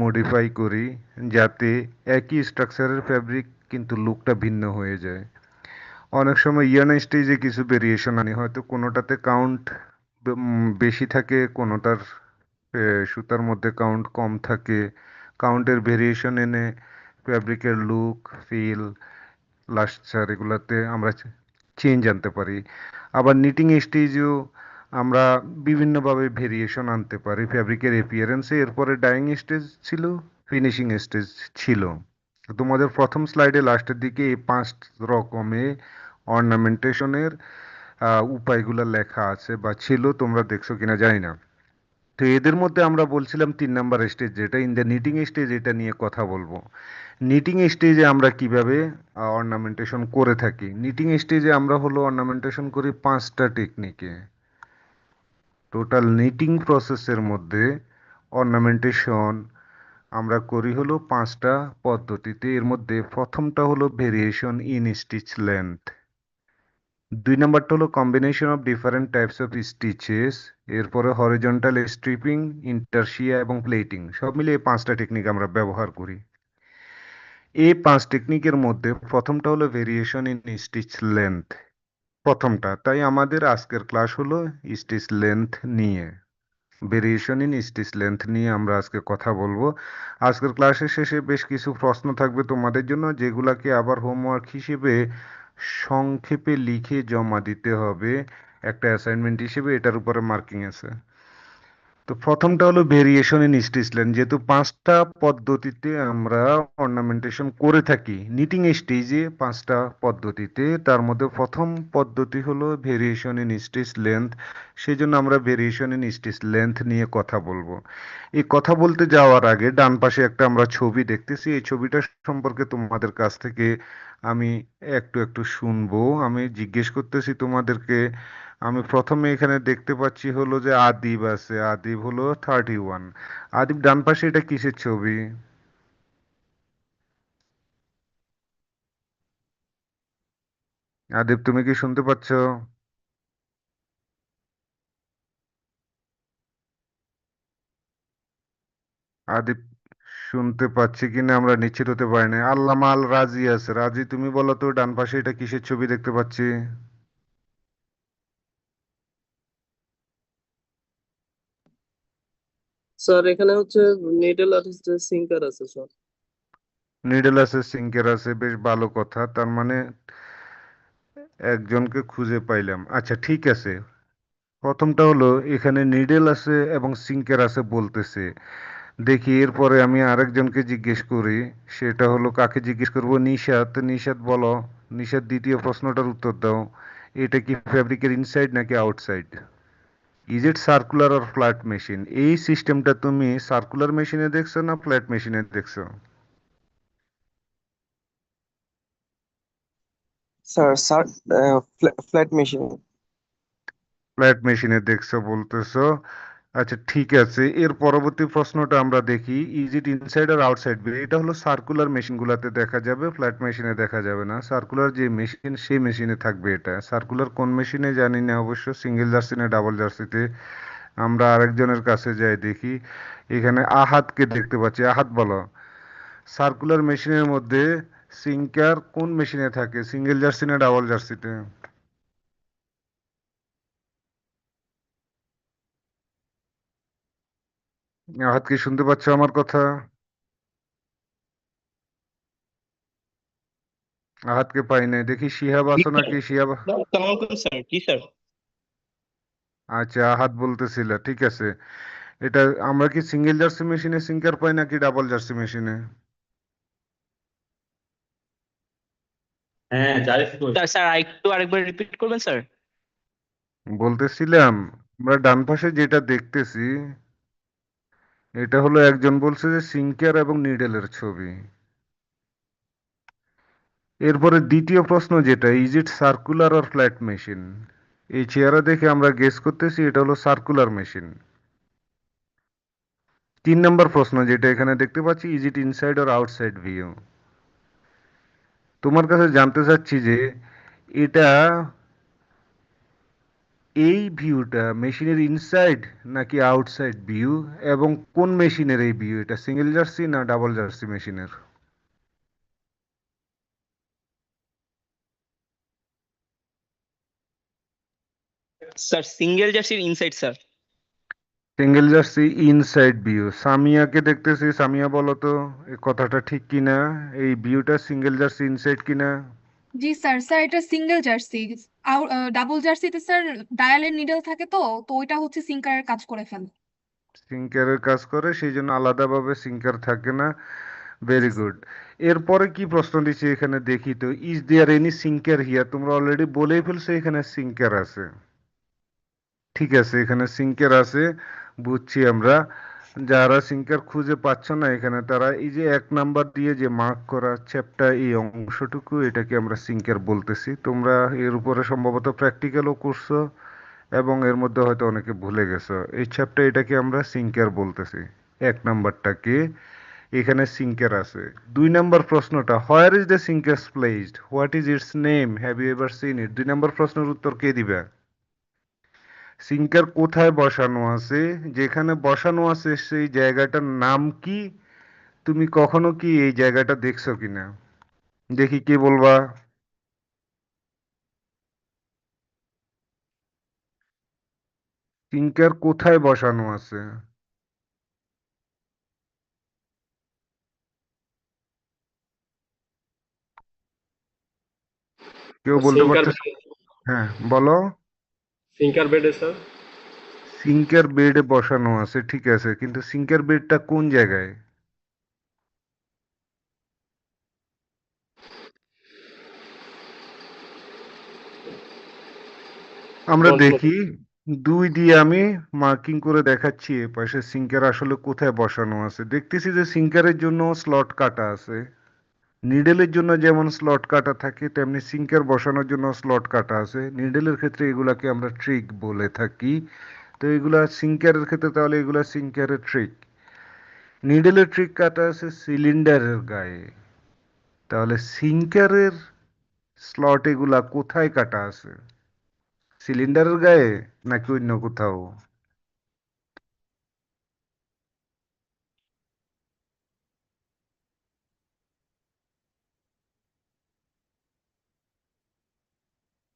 Modify করি যাতে একই স্ট্রাকচারের ফ্যাব্রিক কিন্তু লুকটা ভিন্ন হয়ে যায়। অনেক সময় ইয়ান স্টেজে কিছু ভেরিয়েশন আনি, হয়তো কোনোটাতে কাউন্ট বেশি থাকে, কোনোটার সুতার মধ্যে কাউন্ট কম থাকে। কাউন্টের ভেরিয়েশন এনে ফ্যাব্রিকের লুক, ফিল, লাস্টার এগুলাতে আমরা চেঞ্জ আনতে পারি। আবার নিটিং স্টেজেও আমরা বিভিন্নভাবে ভেরিয়েশন আনতে পারি ফ্যাব্রিকের এপিয়ারেন্সে। এরপরে ডাইং স্টেজ ছিল, ফিনিশিং স্টেজ ছিল। তোমাদের প্রথম স্লাইডে লাস্টের দিকে এই পাঁচ রকমে অর্নামেন্টেশনের উপায়গুলো লেখা আছে বা ছিল, তোমরা দেখছো কিনা জানি না। তো এদের মধ্যে আমরা বলছিলাম 3 নাম্বার স্টেজ যেটা ইন দ্য নিটিং স্টেজ, এটা নিয়ে কথা বলবো। নিটিং স্টেজে আমরা কিভাবে অর্নামেন্টেশন করে থাকি। নিটিং স্টেজে আমরা হলো অর্নামেন্টেশন করি 5টা টেকনিকে। টোটাল নিটিং প্রসেসের মধ্যে অর্নামেন্টেশন আমরা করি হলো 5টা পদ্ধতিতে। এর মধ্যে প্রথমটা হলো ভেরিয়েশন ইন স্টিচ লেন্থ। 2 নাম্বারটা হলো combination of different types of stitches. এরপরে হরিজন্টাল স্ট্রিপিং, ইন্টারশিয়া এবং প্লেটিং, সব মিলিয়ে এই 5টা টেকনিক আমরা ব্যবহার করি। এই 5 টেকনিকের মধ্যে প্রথমটা হলো ভেরিয়েশন ইন স্টিচ লেন্থ, প্রথমটা। তাই আমাদের আজকের ক্লাস হলো স্টিচ লেন্থ নিয়ে। ভেরিয়েশন ইন স্টিচ লেন্থ নিয়ে আমরা আজকে কথা বলবো। আজকের ক্লাসের শেষে বেশ কিছু প্রশ্ন থাকবে তোমাদের জন্য, যেগুলাকে আবার হোমওয়ার্ক হিসেবে সংক্ষেপে লিখে জমা দিতে হবে একটা অ্যাসাইনমেন্ট হিসেবে। এটার উপরে মার্কিং আছে। তো প্রথমটা হলো ভেরিয়েশন ইন স্টিচলেন। যেহেতু 5টা পদ্ধতিতে আমরা অর্নামেন্টেশন করে থাকি নিটিং স্টেজে, 5টা পদ্ধতিতে, তার মধ্যে প্রথম পদ্ধতি হলো ভেরিয়েশন ইন স্টিচ লেন্থ। সেই জন্য আমরা ভেরিয়েশন ইন স্টিচ লেন্থ নিয়ে কথা বলবো। এই কথা বলতে যাওয়ার আগে ডান পাশে একটা আমরা ছবি দেখতেছি, এই ছবিটা সম্পর্কে তোমাদের কাছ থেকে আমি একটু একটু শুনবো। আমি জিজ্ঞেস করতেছি তোমাদেরকে। আমি প্রথমে এখানে দেখতে পাচ্ছি হলো যে আদিব আছে, আদিব হলো 31। আদিব, ডান পাশে এটা কিসের ছবি? আদিব, তুমি কি শুনতে পাচ্ছ? আদিব শুনতে পাচ্ছি কিনা আমরা নিশ্চিত হতে পারি না। আল্লামা আল রাজি আছে, রাজি তুমি বলো তো ডান পাশে এটা কিসের ছবি দেখতে পাচ্ছি? স্যার এখানে হচ্ছে নিডল আর হচ্ছে সিঙ্কার আছে স্যার। নিডল আছে, সিঙ্কের আছে, বেশ ভালো কথা। তার মানে একজনকে খুঁজে পাইলাম। আচ্ছা, ঠিক আছে। প্রথমটা হলো এখানে নিডেল আছে এবং সিঙ্কের আছে বলতেছে। দেখি এরপরে আমি আরেকজনকে জিজ্ঞেস করি। সেটা হলো, কাকে জিজ্ঞেস করব? নিশাত। নিশাত বলো, নিশাত দ্বিতীয় প্রশ্নটার উত্তর দাও। এটা কি ফ্যাব্রিকের ইনসাইড নাকি outside? Is it circular or flat machine? এই সিস্টেমটা তুমি সার্কুলার মেশিনে দেখছো না ফ্ল্যাট মেশিনে দেখছো? Sir sir flat machine. Flat মেশিনে দেখছো বলতেছো। আচ্ছা, ঠিক আছে। এর পরবর্তী প্রশ্নটা আমরা দেখি, ইজ ইট ইনসাইড আর আউটসাইড? এটা হলো সার্কুলার মেশিনগুলোতে দেখা যাবে, ফ্ল্যাট মেশিনে দেখা যাবে না। সার্কুলার যে মেশিন সেই মেশিনে থাকবে এটা। সার্কুলার কোন মেশিনে জানি না অবশ্য, সিঙ্গেল জার্সি না ডাবল জার্সিতে। আমরা আরেকজনের কাছে যাই দেখি। এখানে আহাতকে দেখতে পাচ্ছি। আহাত বলো, সার্কুলার মেশিনের মধ্যে সিঙ্কার কোন মেশিনে থাকে, সিঙ্গেল জার্সি না ডাবল জার্সিতে? আহাত কি শুনতে পাচ্ছ আমার কথা? আহাতকে পাই নাই দেখি। শিহাব জি আছো স্যার। নাকি? শিহাব। আসসালামু আলাইকুম স্যার, জি স্যার। আচ্ছা, আহাত বলতেছিল, ঠিক আছে। এটা আমরা কি সিঙ্গেল জার্সি মেশিনে সিঙ্কার পাই নাকি ডাবল জার্সি মেশিনে? হ্যাঁ, জারিফ কই? স্যার স্যার আরেকটু আরেকবার রিপিট করবেন স্যার? বলতেছিলাম, আমরা ডান পাশে যেটা দেখতেছি, এটা হলো একজন বলছে যে সিঙ্কার এবং নিডেলের ছবি। এরপরে দ্বিতীয় প্রশ্ন যেটা, is it circular or flat machine? এই চেহারা দেখে আমরা গেস করতেছি এটা হলো সার্কুলার মেশিন। 3 নম্বর প্রশ্ন যেটা এখানে দেখতে পাচ্ছি, is it inside or outside view? তোমার কাছে জানতে চাচ্ছি যে এটা এই ভিউটা মেশিনের ইনসাইড নাকি আউটসাইড ভিউ, এবং কোন মেশিনের এই ভিউ, এটা সিঙ্গেল জার্সি না ডাবল জার্সি মেশিনের? স্যার সিঙ্গেল জার্সির inside sir. Single jersey inside view. সামিয়াকে দেখতেছি, সামিয়া বলো তো এই কথাটা ঠিক কিনা, এই ভিউটা সিঙ্গেল জার্সি ইনসাইড কিনা? জি স্যার, স্যার এটা সিঙ্গেল জার্সি। ডাবল জার্সিতে স্যার ডায়ালের নিডল থাকে, তো তো ওইটা হচ্ছে সিঙ্কারের কাজ করে ফেলে। সিঙ্কারের কাজ করে, সেই জন্য আলাদাভাবে সিঙ্কার থাকে না। জি ভেরি স্যার। গুড। এরপরে কি প্রশ্ন দিচ্ছে এখানে দেখি তো, is there any sinker here? তোমরা অলরেডি বলেই ফেলছো এখানে সিঙ্কার আছে। ঠিক আছে, এখানে সিঙ্কার আছে, বুঝছি আমরা। যারা সিঙ্কার খুঁজে পাচ্ছ না এখানে, তারা এই যে 1 নাম্বার দিয়ে যে মার্ক করা চ্যাপ্টার এই অংশটুকু, এটাকে আমরা সিঙ্কার বলতেছি। তোমরা এর উপরে সম্ভবত প্র্যাকটিক্যালও করছো এবং এর মধ্যে হয়তো অনেকে ভুলে গেছো। এই চ্যাপ্টার এটাকে আমরা সিঙ্কার বলতেছি। 1 নাম্বারটাকে এখানে সিঙ্কার আছে। 2 নাম্বার প্রশ্নটা, where is the sinker placed, what is its name, have you ever seen it? 2 number প্রশ্নের উত্তর কে দিবে? সিঙ্কার কোথায় বসানো আছে, যেখানে বসানো আছে সেই জায়গাটার নাম কি? তুমি কখনো কি এই জায়গাটা দেখছো কিনা? দেখি কে বলবা। সিঙ্কার কোথায় বসানো আছে? কেউ বলতে সিঙ্কার পারতেছে? হ্যাঁ বলো। সিঙ্কার বেডে স্যার। সিঙ্কার বেডে বসানো আছে, ঠিক আছে, কিন্তু সিঙ্কার বেডটা কোন জায়গায়? আমরা ফ্রন্ট লোড। দেখি, 2 দিয়ে আমি মার্কিং করে দেখাচ্ছি এ পাশে সিঙ্কার আসলে কোথায় বসানো আছে। দেখতেছি যে সিঙ্কারের জন্য স্লট কাটা আছে। নিডেলের জন্য যেমন স্লট কাটা থাকে, তেমনি সিঙ্কার বসানোর জন্য স্লট কাটা আছে। নিডেলের ক্ষেত্রে এগুলাকে আমরা ট্রিক বলে থাকি। তো এগুলা সিঙ্কারের ক্ষেত্রে, তাহলে এগুলা সিঙ্কারের ট্রিক। নিডেলের ট্রিক কাটা আছে সিলিন্ডারের গায়ে, তাহলে সিঙ্কারের স্লট এগুলা কোথায় কাটা আছে? সিলিন্ডারের গায়ে নাকি অন্য কোথাও?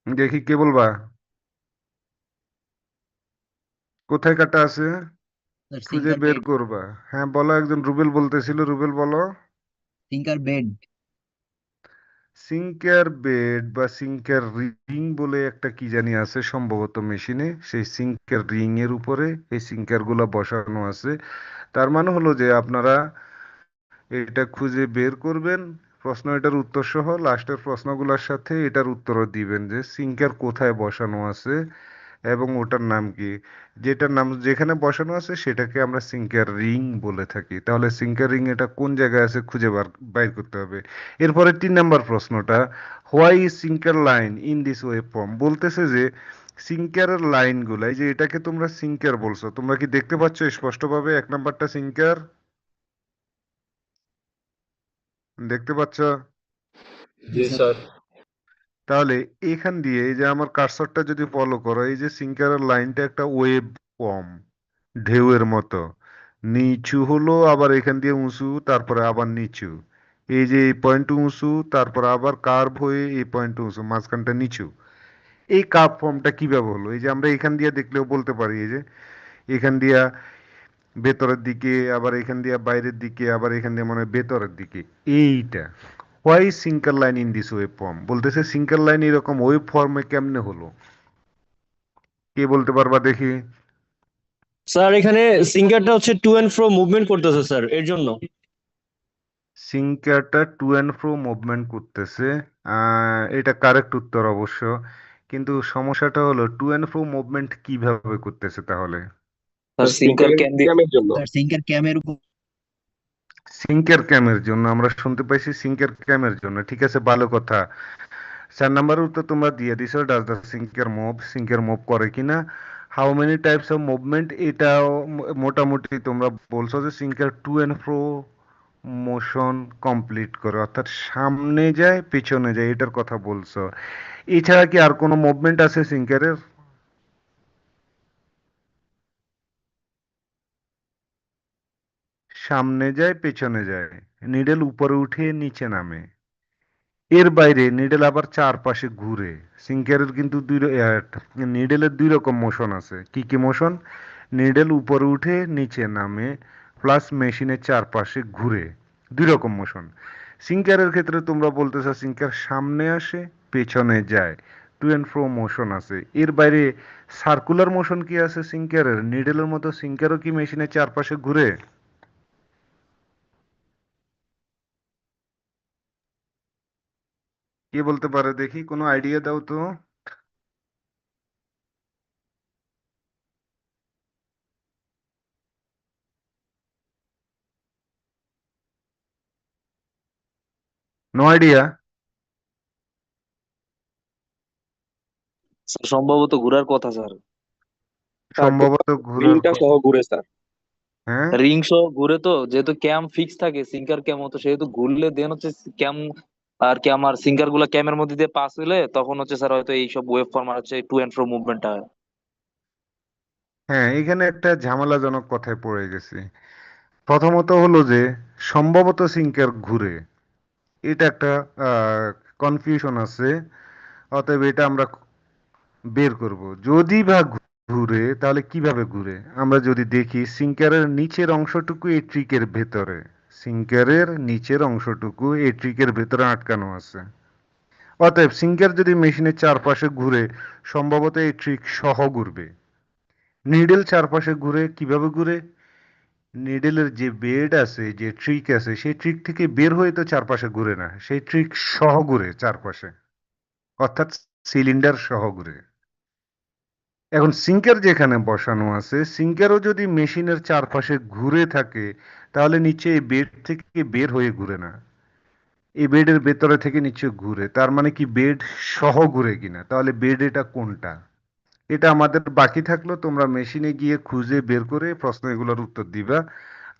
দেখি কে বলবা, কোথায় কাটা আছে? স্যার খুঁজে সিঙ্কার বের বেড। করবা। হ্যাঁ বলো, একজন রুবেল বলতেছিল, রুবেল বলো। Sinker bed. সিঙ্কার বেড বা সিঙ্কার রিং বলে একটা কি জানি আছে সম্ভবত মেশিনে, সেই সিঙ্কার রিং এর উপরে এই সিঙ্কার গুলা বসানো আছে। তার মানে হলো যে আপনারা এটা খুঁজে বের করবেন, প্রশ্ন এটার উত্তর সহ লাস্টের প্রশ্নগুলোর সাথে এটার উত্তরও দিবেন যে সিঙ্কার কোথায় বসানো আছে এবং ওটার নাম কি। যেটার নাম যেখানে বসানো আছে সেটাকে আমরা সিঙ্কার রিং বলে থাকি। তাহলে সিঙ্কার রিং এটা কোন জায়গায় আছে খুঁজে বাইর করতে হবে। এরপরে 3 নাম্বার প্রশ্নটা, why is sinker line in this web form? বলতেছে যে সিঙ্কারের লাইনগুলো, এই যে এটাকে তোমরা সিঙ্কার বলছো, তোমরা কি দেখতে পাচ্ছ স্পষ্টভাবে 1 নাম্বারটা সিঙ্কার? দেখতে পাচ্ছ? জি জি স্যার। স্যার। তাহলে এখান দিয়ে এই যে আমার কার্সরটা যদি ফলো করো, এই যে সিঙ্কারের লাইনটা একটা ওয়েব ফর্ম, ঢেউয়ের মতো। নিচু হলো, আবার এখান দিয়ে উঁচু, তারপরে আবার নিচু। এই যে এই পয়েন্ট উঁচু, তারপর আবার কার্ভ হয়ে এই পয়েন্ট উঁচু, মাঝখানটা নিচু। এই কার্ভ ফর্মটা কিভাবে হলো? এই যে আমরা এখান দিয়ে দেখলেও বলতে পারি, এই যে এখান দিয়া ভেতরের দিকে, আবার এখান দিয়ে বাইরের দিকে, আবার এখান দিয়ে মনে হয় ভেতরের দিকে। এইটা why sinker line in this web form, বলতেছে সিঙ্কার লাইন এরকম ওয়েব ফর্মে কেমনে হলো? কে বলতে পারবা দেখি। স্যার এখানে সিঙ্গারটা হচ্ছে টু এন্ড ফ্রো মুভমেন্ট করতেছে স্যার, এর জন্য। সিঙ্কারটা টু অ্যান্ড ফ্রো মুভমেন্ট করতেছে, এটা কারেক্ট উত্তর অবশ্য। কিন্তু সমস্যাটা হলো টু অ্যান্ড ফ্রো মুভমেন্ট কিভাবে করতেছে তাহলে? স্যার সিঙ্কার সিঙ্কারের ক্যান ক্যামের জন্য। স্যার সিঙ্কার ক্যামের উপর। সিঙ্কার ক্যামের জন্য, আমরা শুনতে পাইছি সিঙ্কার ক্যামের জন্য, ঠিক আছে, ভালো কথা। 4 নাম্বারের উত্তর তোমরা দিয়ে দিছো, does the sinker move, sinker move করে কিনা। How many types of movement, এটাও মোটামুটি তোমরা বলছো যে sinker to and fro motion complete করে, অর্থাৎ সামনে যায় পেছনে যায়, এটার কথা বলছো। এছাড়া কি আর কোনো মুভমেন্ট আছে সিঙ্কারের? সামনে যায় পেছনে যায়, নিডেল উপরে উঠে নিচে নামে। এর বাইরে নিডেল আবার চারপাশে ঘুরে। সিঙ্কারের কিন্তু নিডেলের দুই রকম মোশন আছে। কি কি মোশন? নিডেল উপরে উঠে নিচে নামে প্লাস মেশিনের চারপাশে ঘুরে, দুই রকম মোশন। সিঙ্কারের ক্ষেত্রে তোমরা বলতেছো সিঙ্কার সামনে আসে পেছনে যায়, টু অ্যান্ড ফ্রো মোশন আছে। এর বাইরে সার্কুলার মোশন কি আছে সিঙ্কারের? নিডেলের মতো সিঙ্কারও কি মেশিনের চারপাশে ঘুরে? কে বলতে পারে দেখি, কোনো আইডিয়া দাও তো। No idea? স্যার সম্ভবত ঘোরার কথা স্যার। সম্ভবত ঘোরার রিংটা কথা। সহ ঘুরে স্যার। হ্যাঁ, রিং সহ ঘুরে তো, যেহেতু ক্যাম ফিক্স থাকে সিঙ্কার ক্যাম মতো, সেহেতু ঘুরলে দেন হচ্ছে ক্যাম আর কি আমার সিঙ্কার গুলা ক্যামের মধ্যে দিয়ে পাস হলে তখন হচ্ছে স্যার হয়তো এইসব ওয়েভ ফর্ম আর হচ্ছে টু এন্ড ফ্রো মুভমেন্টটা হয়। হ্যাঁ, এখানে একটা ঝামেলাজনক কথায় পড়ে গেছি। প্রথমত হলো যে সম্ভবত সিঙ্কার ঘুরে, এটা একটা কনফিউশন আছে। অতএব এটা আমরা বের করব। যদি বা ঘুরে তাহলে কিভাবে ঘুরে। আমরা যদি দেখি সিঙ্কারের নিচের অংশটুকু এই ট্রিকের ভেতরে, সিঙ্কারের নিচের অংশটুকু এই ট্রিকের ভেতরে আটকানো আছে। অতএব সিঙ্কার যদি মেশিনের চারপাশে ঘুরে সম্ভবত এই ট্রিক সহ ঘুরবে। নিডেল চারপাশে ঘুরে কিভাবে ঘুরে? নিডেলের যে বেড আছে, যে ট্রিক আছে, সেই ট্রিক থেকে বের হয়ে তো চারপাশে ঘুরে না, সেই ট্রিক সহ ঘুরে চারপাশে, অর্থাৎ সিলিন্ডার সহ ঘুরে। এখন সিঙ্কার যেখানে বসানো আছে, সিঙ্কারও যদি মেশিনের চারপাশে ঘুরে থাকে তাহলে নিচে এই বেড থেকে বের হয়ে ঘুরে না, এই বেডের ভেতরে থেকে নিচে ঘুরে। তার মানে কি বেড সহ ঘুরে কিনা? তাহলে বেড এটা কোনটা? এটা আমাদের বাকি থাকলো, তোমরা মেশিনে গিয়ে খুঁজে বের করে প্রশ্ন এগুলোর উত্তর দিবা।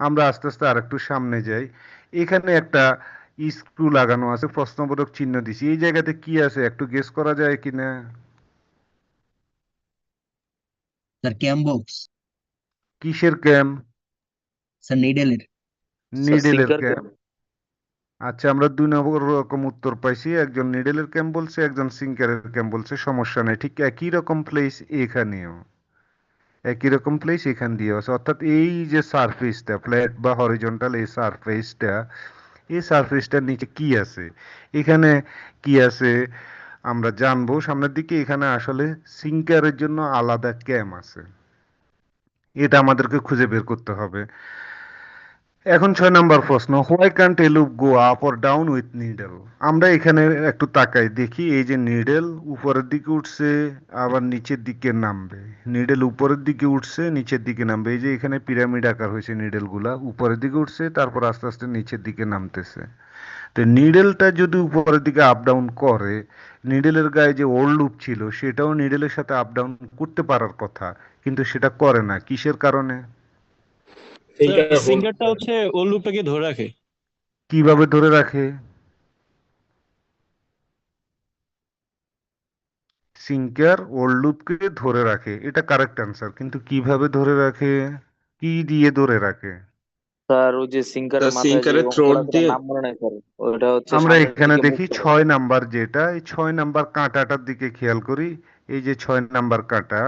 আমরা আস্তে আস্তে আরেকটু সামনে যাই। এখানে একটা স্ক্রু লাগানো আছে, প্রশ্নবোধক চিহ্ন দিছি। এই জায়গাতে কি আছে একটু গেস করা যায় কিনা? স্যার ক্যাম বক্স। কিসের ক্যাম? স্যার নিডেলের। স্যার নিডেলের সিঙ্কার ক্যাম। ক্যাম। আচ্ছা, আমরা দুই নম্বর রকম উত্তর পাইছি, একজন নিডেলের ক্যাম বলছে, একজন সিঙ্কারের ক্যাম বলছে। সমস্যা নেই, ঠিক একই রকম প্লেস এখানেও, একই রকম প্লেস এখান দিয়ে আছে। অর্থাৎ এই যে সারফেসটা ফ্ল্যাট বা হরিজন্টাল, এই সারফেসটা, এই সারফেসটার নিচে কি আছে, এখানে কি আছে আমরা জানবো সামনের দিকে। এখানে আসলে সিঙ্কারের জন্য আলাদা ক্যাম আছে, এটা আমাদেরকে খুঁজে বের করতে হবে। এখন 6 নম্বর প্রশ্ন, why can't A loop go up or down with needle. আমরা এখানে একটু তাকাই দেখি, এই যে নিডল উপরের দিকে উঠছে আবার নিচের দিকে নামবে, নিডল উপরের দিকে উঠছে নিচের দিকে নামবে। এই যে এখানে পিরামিড আকার হয়েছে, নিডল গুলা উপরের দিকে উঠছে তারপর আস্তে আস্তে নিচের দিকে নামতেছে। তো নিডেলটা যদি উপরের দিকে আপ ডাউন করে, নিডেলের গায়ে যে ওল্ড লুপ ছিল সেটাও নিডেলের সাথে আপ ডাউন করতে পারার কথা, কিন্তু সেটা করে না। কিসের কারণে? Sir finger hold. সিঙ্গারটা হচ্ছে ওর লুপটাকে ধরে রাখে। কিভাবে ধরে রাখে? সিঙ্কার ওল্ড লুপকে ধরে রাখে, এটা কারেক্ট অ্যান্সার, কিন্তু কিভাবে ধরে রাখে? কি দিয়ে ধরে রাখে? স্যার ওই যে সিঙ্কারের স্যার মাথায় যে সিঙ্কারের থ্রোট অংশটা, সেটা দিয়ে। নাম মনে নাই স্যার। ওইটা হচ্ছে আমরা সামনের এখানে দিকে মুভ দেখি করে। 6 নাম্বার, যেটা এই 6 নাম্বার কাঁটাটার দিকে খেয়াল করি। এই যে 6 নাম্বার কাঁটা,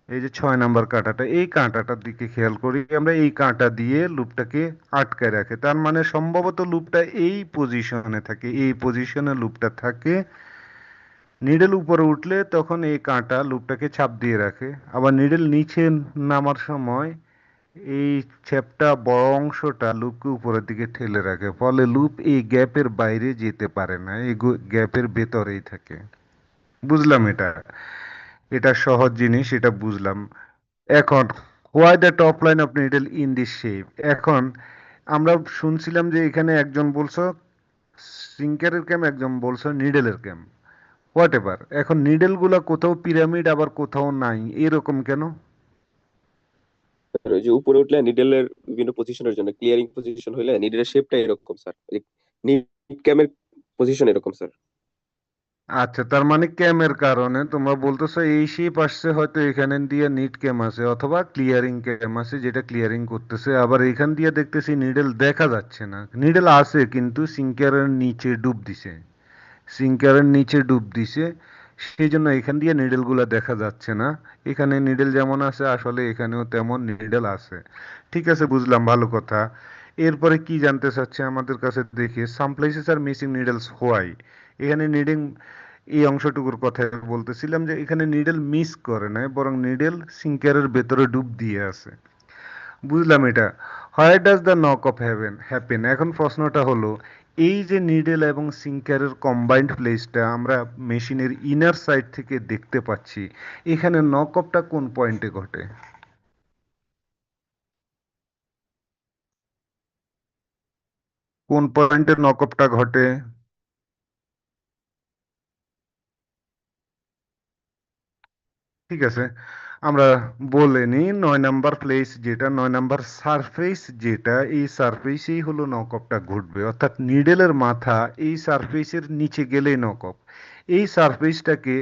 এই যে 6 নাম্বার কাঁটাটা, এই কাঁটাটার দিকে খেয়াল করি আমরা, এই কাঁটা দিয়ে লুপটাকে আটকায় রাখে। তার মানে সম্ভবত লুপটা এই পজিশনে থাকে, এই পজিশনে লুপটা থাকে। নিডেল উপরে উঠলে তখন এই কাঁটা লুপটাকে চাপ দিয়ে রাখে, আবার নিডেল নিচে নামার সময় এই চ্যাপটা বড় অংশটা লুপকে উপরের দিকে ঠেলে রাখে। ফলে লুপ এই গ্যাপের বাইরে যেতে পারে না, এই গ্যাপের ভেতরেই থাকে। বুঝলাম এটা, এটা সহজ জিনিস, এটা বুঝলাম। এখন why the top line of needle in this shape. এখন আমরা শুনছিলাম যে এখানে একজন বলছো সিঙ্কারের ক্যাম, একজন বলছো নিডেলের ক্যাম, হোয়াট এভার। এখন নিডেল গুলা কোথাও পিরামিড আবার কোথাও নাই, এরকম কেন? ওই যে উপরে উঠলে নিডেলের বিভিন্ন পজিশনের জন্য ক্লিয়ারিং পজিশন হইলে নিডেলের শেপটা এরকম স্যার। নিড ক্যামের পজিশন এরকম স্যার। আচ্ছা, তার মানে ক্যামের কারণে তোমরা বলতেছো এই শেপ আসছে, হয়তো এখানে দিয়ে নিট ক্যাম আছে অথবা ক্লিয়ারিং ক্যাম আছে যেটা ক্লিয়ারিং করতেছে, আবার এখান দিয়ে দেখতেছি নিডেল দেখা যাচ্ছে না, নিডেল আছে কিন্তু সিঙ্কারের নিচে ডুব দিছে, সিঙ্কারের নিচে ডুব দিছে, সেই জন্য এখান দিয়ে নিডেল গুলা দেখা যাচ্ছে না। এখানে নিডেল যেমন আছে আসলে এখানেও তেমন নিডেল আছে। ঠিক আছে, বুঝলাম, ভালো কথা। এরপরে কি জানতে চাচ্ছে আমাদের কাছে, দেখি সাম প্লেসেস আর মিসিং নিডেলস হোয়াই। এখানে নিডিং, এই অংশটুকুর কথা বলতেছিলাম যে এখানে নিডেল মিস করে না, বরং নিডেল সিঙ্কারের ভেতরে ডুব দিয়ে আছে। বুঝলাম এটা। Where does the knock of happen, এখন প্রশ্নটা হলো এই যে নিডেল এবং সিঙ্কারের কম্বাইন্ড প্লেসটা আমরা মেশিনের ইনার সাইড থেকে দেখতে পাচ্ছি, এখানে নক অফটা কোন পয়েন্টে ঘটে? কোন পয়েন্টে নক অফটা ঘটে? ঠিক আছে, আমরা বলে নিই 9 নাম্বার প্লেস, যেটা 9 নাম্বার সারফেস, যেটা এই সারফেসেই হলো নক অফটা ঘটবে, অর্থাৎ নিডেলের মাথা এই সারফেসের নিচে গেলেই নক অফ। এই সারফেসটাকে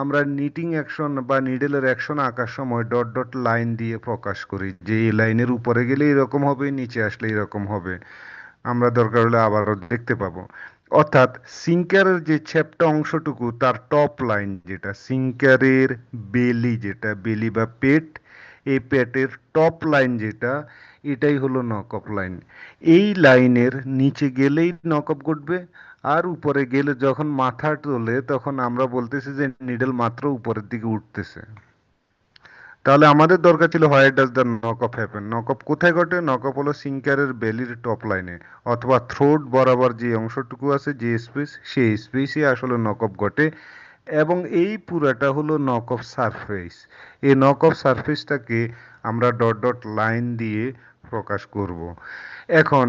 আমরা নিটিং অ্যাকশন বা নিডেলের অ্যাকশন আঁকার সময় ডট ডট লাইন দিয়ে প্রকাশ করি, যে এই লাইনের উপরে গেলে এরকম হবে, নিচে আসলে এরকম হবে। আমরা দরকার হলে আবারও দেখতে পাবো। অর্থাৎ সিঙ্কারের যে চ্যাপ্টা অংশটুকু, তার টপ লাইন যেটা সিঙ্কারের বেলি, যেটা বেলি বা পেট, এই পেটের টপ লাইন যেটা, এটাই হলো নক অফ লাইন। এই লাইনের নিচে গেলেই নক অফ ঘটবে, আর উপরে গেলে যখন মাথা তোলে তখন আমরা বলতেছি যে নিডল মাত্র উপরের দিকে উঠতেছে। তাহলে আমাদের দরকার ছিল where does the knock of happen, knock of কোথায় ঘটে? নক অফ হলো সিঙ্কারের বেলির টপ লাইনে, অথবা থ্রোট বরাবর যে অংশটুকু আছে, যে স্পেস, সেই স্পেসে আসলে নক অফ ঘটে। এবং এই পুরাটা হলো নক অফ সারফেস। এই নক অফ সারফেসটাকে আমরা ডট ডট লাইন দিয়ে প্রকাশ করব। এখন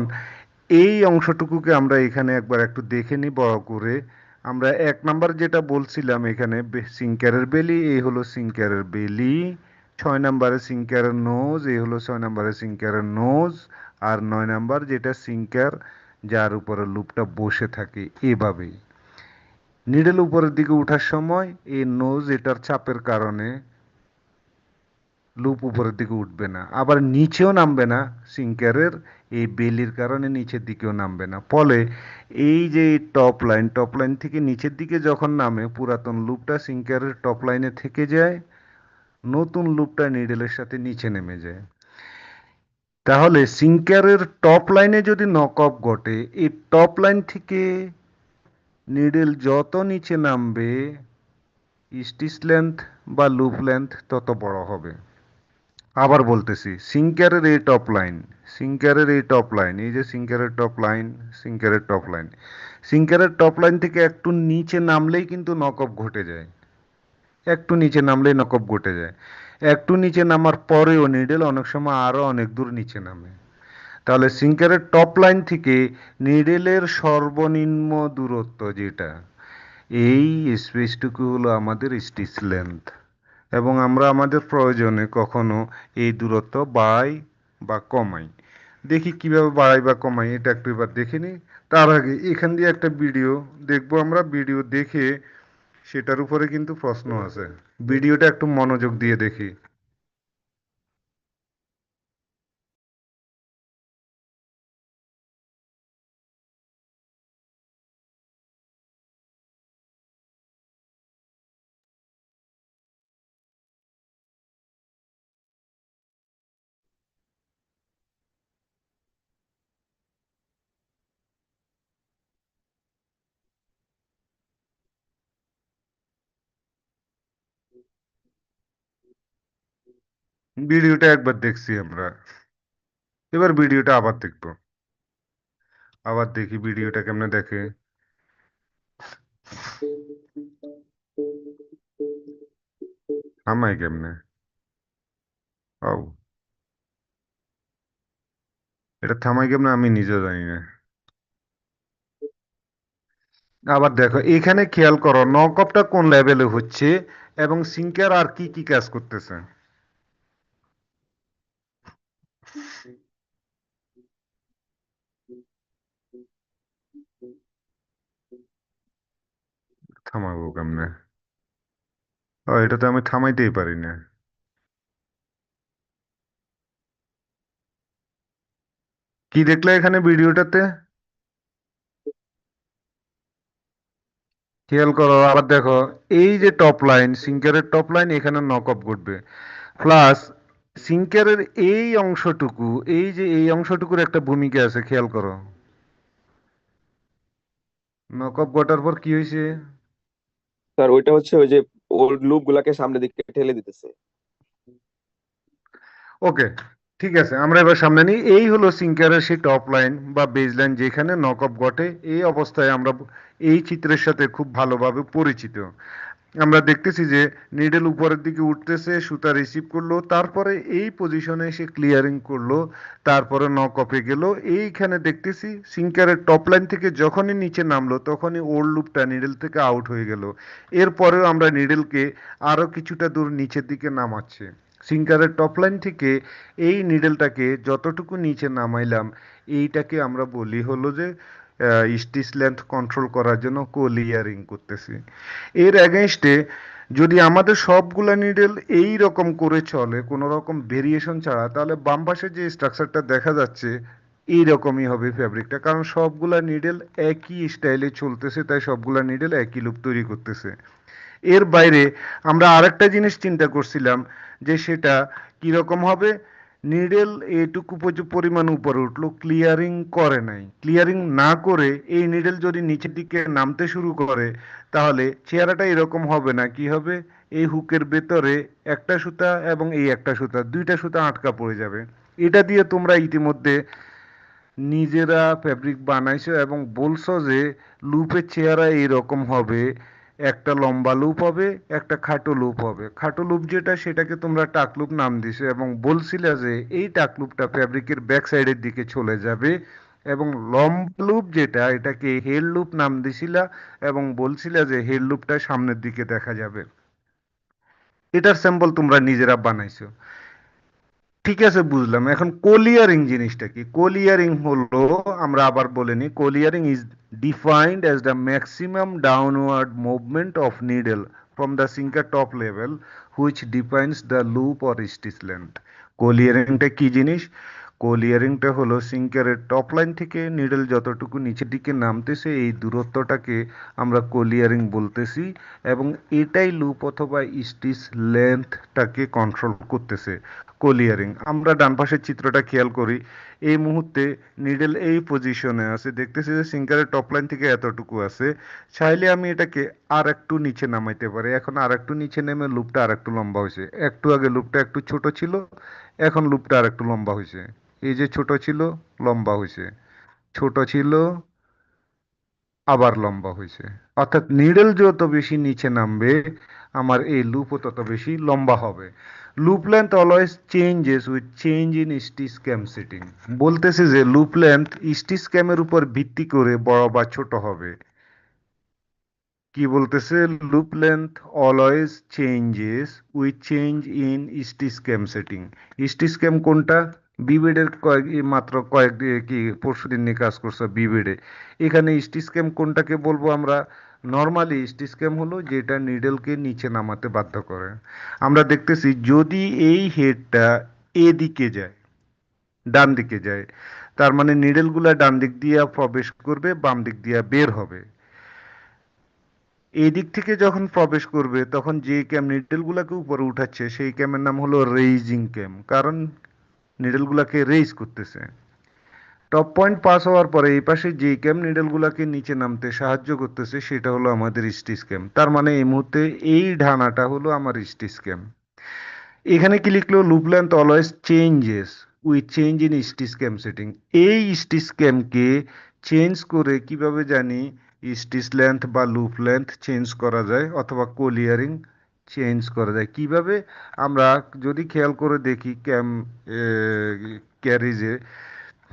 এই অংশটুকুকে আমরা এখানে একবার একটু দেখে নিই বড় করে। আমরা 1 নাম্বার যেটা বলছিলাম, এখানে সিঙ্কারের বেলি, এই হলো সিঙ্কারের বেলি। 6 নাম্বারে সিঙ্কারের নোজ, এই হলো 6 নাম্বারে সিঙ্কারের নোজ। আর 9 নাম্বার যেটা সিঙ্কার, যার উপরে লুপটা বসে থাকে এভাবেই। নিডল উপরের দিকে ওঠার সময় এই নোজ এটার চাপের কারণে লুপ উপরের দিকে উঠবে না, আবার নিচেও নামবে না, সিঙ্কারের এই বেলির কারণে নিচের দিকেও নামবে না। ফলে এই যে টপ লাইন থেকে নিচের দিকে যখন নামে, পুরাতন লুপটা সিঙ্কারের টপ লাইনে থেকে যায়, নতুন লুপটা নিডেলের সাথে নিচে নেমে যায়। তাহলে সিঙ্কারের টপ লাইনে যদি নক অফ ঘটে, এই টপ লাইন থেকে নিডেল যত নিচে নামবে, স্টিচ লেন্থ বা লুপ লেন্থ তত বড় হবে। আবার বলতেছি, সিঙ্কারের এই টপ লাইন, সিঙ্কারের এই টপ লাইন, এই যে সিঙ্কারের টপ লাইন, সিঙ্কারের টপ লাইন, সিঙ্কারের টপ লাইন থেকে একটু নিচে নামলেই কিন্তু নক অফ ঘটে যায়, একটু নিচে নামলেই নক অফ ঘটে যায়। একটু নিচে নামার পরেও নিডেল অনেক সময় আরো অনেক দূর নিচে নামে। তাহলে সিঙ্কারের টপ লাইন থেকে নিডেলের সর্বনিম্ন দূরত্ব যেটা, এই স্পেসটুকু হলো আমাদের স্টিচ লেন্থ। এবং আমরা আমাদের প্রয়োজনে কখনো এই দূরত্ব বাড়াই বা কমাই। দেখি কিভাবে বাড়াই বা কমাই, এটা একটু এবার দেখে নিই। তার আগে এখান দিয়ে একটা ভিডিও দেখবো আমরা, ভিডিও দেখে সেটার উপরে কিন্তু প্রশ্ন আছে, ভিডিওটা একটু মনোযোগ দিয়ে দেখি। ভিডিওটা একবার দেখছি আমরা, এবার ভিডিওটা আবার দেখবো। আবার দেখি ভিডিওটা কেমনে দেখে। থামাই কেমনে? ও, এটা থামাই কেমনে আমি নিজেও জানি না। আবার দেখো এখানে খেয়াল করো নক অফটা কোন লেভেলে হচ্ছে এবং সিঙ্কার আর কি কি কাজ করতেছে। থামাবো। কেমনে? ও, এটা তো আমি থামাইতেই পারি না। কি দেখলে এখানে ভিডিওটাতে? খেয়াল করো আবার দেখো, এই যে টপ লাইন, সিঙ্কারের টপ লাইন, এখানে নক অফ ঘটবে। প্লাস সিঙ্কারের এই অংশটুকু, এই যে এই অংশটুকুর একটা ভূমিকা আছে, খেয়াল করো। নক অফ ঘটার পর কি হয়েছে? স্যার ওইটা হচ্ছে ওই যে ওল্ড লুপ গুলাকে সামনের দিকে ঠেলে দিতেছে। ওকে, ঠিক আছে, আমরা এবার সামনে নিই। এই হলো সিঙ্কারের সেই টপ লাইন বা বেজ লাইন যেখানে নক অফ ঘটে। এই অবস্থায় আমরা এই চিত্রের সাথে খুব ভালোভাবে পরিচিত। আমরা দেখতেছি যে নিডল উপরের দিকে উঠতেছে, সুতা রিসিভ করলো, তারপরে এই পজিশনে এসে ক্লিয়ারিং করলো, তারপরে নক অফে গেল। এইখানে দেখতেছি সিঙ্কারের টপ লাইন থেকে যখনই নিচে নামলো তখনই ওল্ড লুপটা নিডল থেকে আউট হয়ে গেল। এরপরেও আমরা নিডলকে আরো কিছুটা দূর নিচের দিকে নামাচ্ছে। সিঙ্কারের টপ লাইন থেকে এই নিডলটাকে যতটুকু নিচে নামাইলাম, এইটাকে আমরা বলি হলো যে স্টিচ লেন্থ কন্ট্রোল করার জন্য কোলিয়ারিং করতেছি। এর অ্যাগেনস্টে যদি আমাদের সবগুলা নিডল এই রকম করে চলে, কোনো রকম ভেরিয়েশন ছাড়া, তাহলে বাম পাশে যে স্ট্রাকচারটা দেখা যাচ্ছে এই রকমই হবে ফ্যাব্রিকটা, কারণ সবগুলা নিডল একই স্টাইলে চলতেছে, তাই সবগুলা নিডল একই লুক তৈরি করতেছে। এর বাইরে আমরা আরেকটা জিনিস চিন্তা করছিলাম যে সেটা কিরকম হবে। নিডল এটুকু পরিমাণ উপরে উঠলো, ক্লিয়ারিং করে নাই। ক্লিয়ারিং না করে এই নিডল যদি নিচের দিকে নামতে শুরু করে, তাহলে চেহারাটা এরকম হবে না। কি হবে? এই হুকের ভেতরে একটা সুতা এবং এই একটা সুতা, দুইটা সুতা আটকা পড়ে যাবে। এটা দিয়ে তোমরা ইতিমধ্যে নিজেরা ফ্যাব্রিক বানাইছো এবং বলছো যে লুপের চেহারা এইরকম হবে। একটা লম্বা লুপ হবে, একটা খাটো লুপ হবে। খাটো লুপ যেটা, সেটাকে তোমরা টাক লুপ নাম দিছো এবং বলছিলে যে এই টাক লুপটা ফ্যাব্রিকের ব্যাক সাইডের দিকে চলে যাবে। এবং লম্বা লুপ যেটা, এটাকে হেড লুপ নাম দিছিলা এবং বলছিলা যে হেড লুপটা সামনের দিকে দেখা যাবে। এটার স্যাম্পল তোমরা নিজেরা বানাইছো। ঠিক আছে, বুঝলাম। এখন কোলিয়ারিং জিনিসটা কি? কোলিয়ারিং হলো, আমরা আবার বলে নিই, colliering is defined as the maximum downward movement of needle from the sinker top level which defines the loop or stitch length. কোলিয়ারিংটা কি জিনিস? কোলিয়ারিংটা হলো সিঙ্কারের টপ লাইন থেকে নিডল যতটুকু নিচের দিকে নামতেছে এই দূরত্বটাকে আমরা কোলিয়ারিং বলতেছি, এবং এটাই লুপ অথবা স্টিচ লেন্থটাকে কন্ট্রোল করতেছে। কোলিয়ারিং, আমরা ডান পাশের চিত্রটা খেয়াল করি। এই মুহূর্তে নিডল এই পজিশনে আছে, দেখতেছি যে সিঙ্কারের টপ লাইন থেকে এতটুকু আছে। চাইলে আমি এটাকে আর একটু নিচে নামাইতে পারি। এখন আর একটু নিচে নেমে লুপটা আর একটু লম্বা হয়েছে। একটু আগে লুপটা একটু ছোট ছিল, এখন লুপটা আর একটু লম্বা হয়েছে। এই যে ছোট ছিল, লম্বা হয়েছে, ছোট ছিল, আবার লম্বা হয়েছে। অর্থাৎ নিডল যত বেশি নিচে নামবে, আমার এই লুপও তত বেশি লম্বা হবে। Loop length always changes with change in stitch cam setting. বলতেছে যে লুপ লেন্থ স্টিচ ক্যামের উপর ভিত্তি করে বড় বা ছোট হবে। কি বলতেছে? Loop length always changes with change in stitch cam setting. Stitch cam কোনটা? বিবেডের মাত্র কি পরশুদিন নিয়ে কাজ করছে বিবেডে। এখানে স্টিচ ক্যাম কোনটাকে বলবো আমরা? নর্মালি স্টিচ ক্যাম হলো যেটা নিডলকে নিচে নামাতে বাধ্য করে। আমরা দেখতেছি যদি এই হেডটা এদিকে যায়, ডান দিকে যায়, তার মানে নিডলগুলা ডান দিক দিয়ে প্রবেশ করবে, বাম দিক দিয়ে বের হবে। এই দিক থেকে যখন প্রবেশ করবে তখন যে ক্যাম নিডলগুলোকে উপরে উঠাচ্ছে সেই ক্যামের নাম হলো রেইজিং ক্যাম, কারণ নিডলগুলোকে রেইজ করতেছে। টপ পয়েন্ট পাস হওয়ার পরে এই পাশে যে ক্যাম নিডলগুলোকে নিচে নামতে সাহায্য করতেছে সেটা হলো আমাদের স্টিচ ক্যাম। তার মানে এই মুহূর্তে এই ঢানাটা হলো আমার স্টিচ ক্যাম। এখানে কি লিখলো? Loop length always changes with change in stitch cam setting. এই স্টিচ ক্যামকে চেঞ্জ করে কিভাবে জানি স্টিচ লেন্থ বা লুপ লেন্থ চেঞ্জ করা যায় অথবা কোলিয়ারিং চেঞ্জ করা যায় কিভাবে? আমরা যদি খেয়াল করে দেখি ক্যাম ক্যারিজে,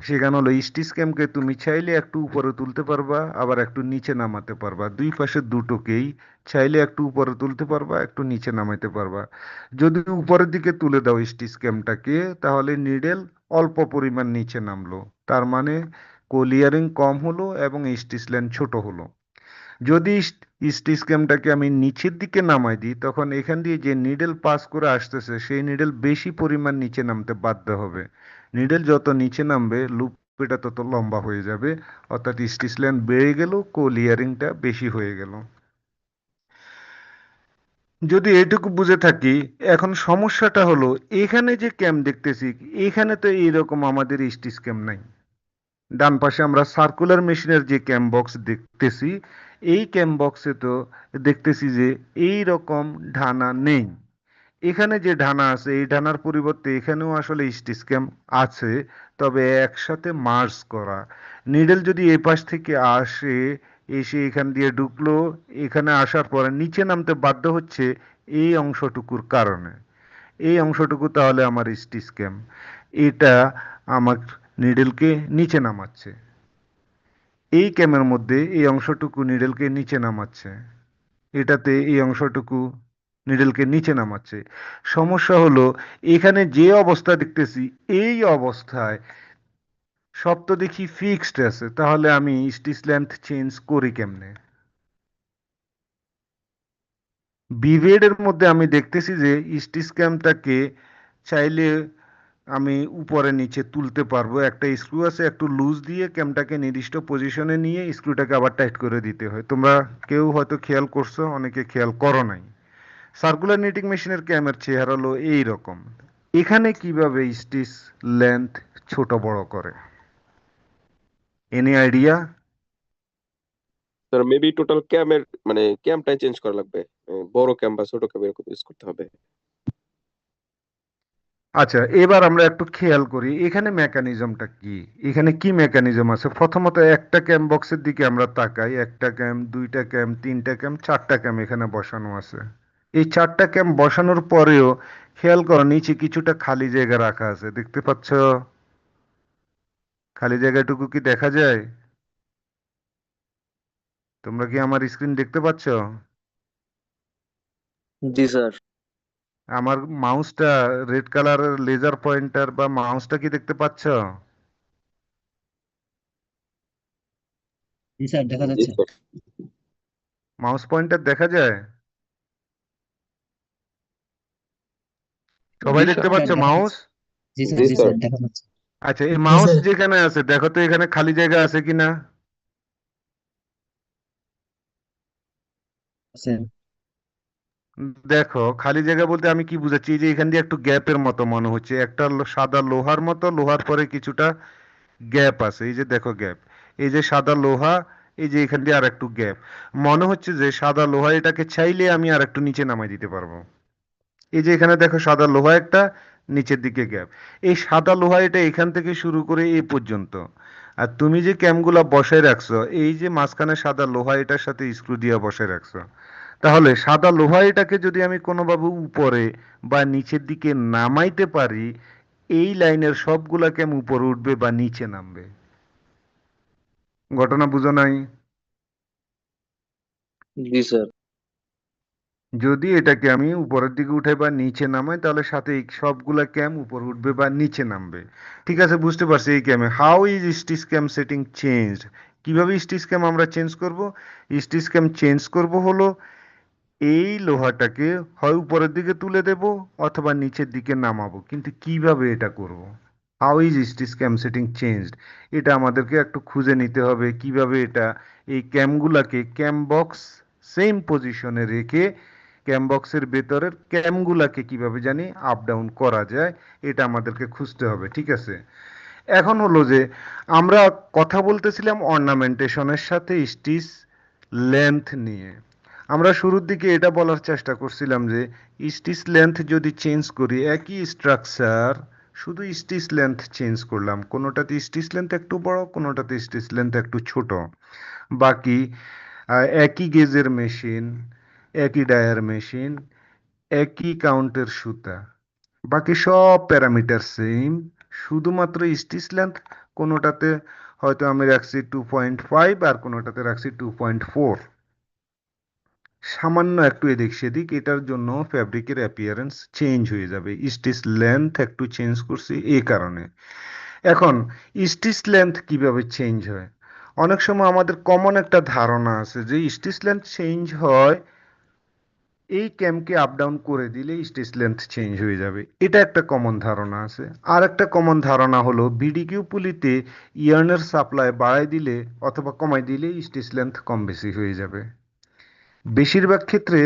সেখানে হলো স্টিচ ক্যামকে তুমি চাইলে একটু উপরে তুলতে পারবা, আবার একটু নিচে নামাতে পারবা। দুই পাশে দুটোকেই চাইলে একটু উপরে তুলতে পারবা, একটু নিচে নামাইতে পারবা। যদি উপরের দিকে তুলে দাও স্টিচ ক্যামটাকে, তাহলে নিডেল অল্প পরিমাণ নিচে নামলো, তার মানে কোলিয়ারিং কম হলো এবং স্টিচ লেন্থ ছোট হলো। যদি স্টিচ ক্যামটাকে আমি নিচের দিকে নামাই দিই তখন এখান দিয়ে যে নিডল পাস করে আসতেছে সেই নিডল বেশি পরিমাণ নিচে নামতে বাধ্য হবে। নিডল যত নিচে নামবে লুপ এটা তত লম্বা হয়ে যাবে, অর্থাৎ স্টিচ লেন্থ বেড়ে গেল, কোলিয়ারিংটা বেশি হয়ে গেল। যদি এটুকু বুঝে থাকি, এখন সমস্যাটা হলো এখানে যে ক্যাম দেখতেছি এখানে তো এইরকম আমাদের স্টিচ ক্যাম নাই। ডান পাশে আমরা সার্কুলার মেশিনের যে ক্যাম বক্স দেখতেছি, এই ক্যাম বক্সে তো দেখতেছি যে এই রকম ঢানা নেই। এখানে যে ঢানা আছে এই ঢানার পরিবর্তে এখানেও আসলে স্টিচ ক্যাম আছে, তবে একসাথে মার্জ করা। নিডল যদি এই পাশ থেকে আসে, এসে এখান দিয়ে ঢুকলো, এখানে আসার পরে নিচে নামতে বাধ্য হচ্ছে এই অংশটুকুর কারণে। এই অংশটুকু তাহলে আমার স্টিচ ক্যাম, এটা আমার নিডলকে নিচে নামাচ্ছে। এই ক্যামের মধ্যে এই অংশটুকু নিডলকে নিচে নামাচ্ছে, এটাতে এই অংশটুকু নিডলকে নিচে নামাচ্ছে। সমস্যা হলো এখানে যে অবস্থা দেখতেছি এই অবস্থায় সব তো দেখি ফিক্সড আছে, তাহলে আমি স্টিচ লেন্থ চেঞ্জ করি কেমনে? বিভেডের মধ্যে আমি দেখতেছি যে স্টিচ ক্যামটাকে চাইলে আমি উপরে নিচে তুলতে পারবো। একটা স্ক্রু আছে, একটু লুজ দিয়ে ক্যামটাকে নির্দিষ্ট পজিশনে নিয়ে স্ক্রুটাকে আবার টাইট করে দিতে হয়। তোমরা কেউ হয়তো খেয়াল করছো, অনেকে খেয়াল করো নাই। সার্কুলার নিটিং মেশিনের ক্যামের চেহারা হলো এই রকম। এখানে কিভাবে স্টিচ লেন্থ ছোট বড় করে? Any idea? Sir maybe total ক্যামের মানে ক্যামটাই চেঞ্জ করা লাগবে, বড় ক্যাম বা ছোট ক্যাম এরকম ইউজ করতে হবে। আচ্ছা, এবার আমরা একটু খেয়াল করি এখানে মেকানিজমটা কি। এখানে কি মেকানিজম আছে? প্রথমত একটা ক্যাম বক্সের দিকে আমরা তাকাই। একটা ক্যাম, দুইটা ক্যাম, তিনটা ক্যাম, চারটা ক্যাম এখানে বসানো আছে। এই চারটা ক্যাম বসানোর পরেও খেয়াল করো নিচে কিছুটা খালি জায়গা রাখা আছে, দেখতে পাচ্ছ? খালি জায়গাটুকু কি দেখা যায়? তোমরা কি আমার স্ক্রিন দেখতে পাচ্ছ? জি স্যার। আমার মাউসটা, রেড কালারের লেজার পয়েন্টার বা মাউসটা কি দেখতে পাচ্ছ? জি স্যার, দেখা জি যাচ্ছে। স্যার। মাউস পয়েন্টার দেখা যায়? সবাই জি দেখতে স্যার। পাচ্ছ স্যার, দেখা মাউস? যাচ্ছে। জি স্যার, জি জি স্যার। স্যার, দেখা যাচ্ছে। আচ্ছা, এই মাউস যেখানে আছে দেখো তো এখানে খালি জায়গা আছে কিনা? স্যার, দেখো খালি জায়গা বলতে আমি কি বুঝাচ্ছি, এই যে এখান দিয়ে একটু গ্যাপের মতো মনে হচ্ছে, একটা সাদা লোহার মতো, লোহার পরে কিছুটা গ্যাপ আছে, এই যে দেখো গ্যাপ। এই যে সাদা লোহা, এই যে এখান দিয়ে আর একটু গ্যাপ। মনে হচ্ছে যে সাদা লোহা এটাকে চাইলে আমি আর একটু নিচে নামাই দিতে পারবো। এই যে এখানে দেখো সাদা লোহা একটা, নিচের দিকে গ্যাপ। এই সাদা লোহা এটা এখান থেকে শুরু করে এই পর্যন্ত। আর তুমি যে ক্যামগুলা বসায় রাখছো, এই যে মাঝখানে সাদা লোহা এটার সাথে স্ক্রু দিয়ে বসায় রাখছো, তাহলে সাদা লোহা এটাকে যদি আমি কোনোভাবে উপরে বা নিচের দিকে নামাইতে পারি, এই লাইনের সবগুলা ক্যাম উপরে উঠবে বা নিচে নামবে। ঘটনা বুঝো নাই? জি স্যার। যদি এটাকে আমি উপরের দিকে উঠাই বা নিচে নামাই, তাহলে সাথে এই সবগুলা ক্যাম উপরে উঠবে বা নিচে নামবে। ঠিক আছে, বুঝতে পারছি এই ক্যামে। How is stitch cam setting change? কিভাবে স্টিচ ক্যাম আমরা চেঞ্জ করব? স্টিচ ক্যাম চেঞ্জ করব হলো এই লোহাটাকে হয় উপরের দিকে তুলে দেব অথবা নিচের দিকে নামাবো। কিন্তু কিভাবে এটা করব? How is stitch cam setting changed? এটা আমাদেরকে একটু খুঁজে নিতে হবে কিভাবে এটা, এই ক্যামগুলাকে ক্যাম বক্স সেম পজিশনে রেখে ক্যাম বক্সের ভেতরের ক্যামগুলাকে কিভাবে জানি আপ ডাউন করা যায়, এটা আমাদেরকে খুঁজতে হবে। ঠিক আছে, এখন হলো যে আমরা কথা বলতেছিলাম অর্নামেন্টেশনের সাথে স্টিচ লেন্থ নিয়ে। আমরা শুরুর দিকে এটা বলার চেষ্টা করছিলাম যে স্টিচ লেন্থ যদি চেঞ্জ করি, একই স্ট্রাকচার, শুধু স্টিচ লেন্থ চেঞ্জ করলাম, কোনোটাতে স্টিচ লেন্থ একটু বড়, কোনোটাতে স্টিচ লেন্থ একটু ছোট, বাকি একই গেজের মেশিন, একই ডায়ার মেশিন, একই কাউন্টের সুতা, বাকি সব প্যারামিটার সেম, শুধুমাত্র স্টিচ লেন্থ কোনোটাতে হয়তো আমি রাখছি 2.5 আর কোনোটাতে রাখছি 2.4। সামান্য একটু এদিক সেদিক, এটার জন্য ফ্যাব্রিকের অ্যাপিয়ারেন্স চেঞ্জ হয়ে যাবে। স্টিচ লেন্থ একটু চেঞ্জ করছি এই কারণে। এখন স্টিচ লেন্থ কিভাবে চেঞ্জ হয়? অনেক সময় আমাদের কমন একটা ধারণা আছে যে স্টিচ লেন্থ চেঞ্জ হয় এই ক্যামকে আপ ডাউন করে দিলে স্টিচ লেন্থ চেঞ্জ হয়ে যাবে, এটা একটা কমন ধারণা আছে। আর একটা কমন ধারণা হলো বিডিকিউ পুলিতে ইয়ার্নের সাপ্লাই বাড়াই দিলে অথবা কমাই দিলে স্টিচ লেন্থ কম বেশি হয়ে যাবে। বেশিরভাগ ক্ষেত্রে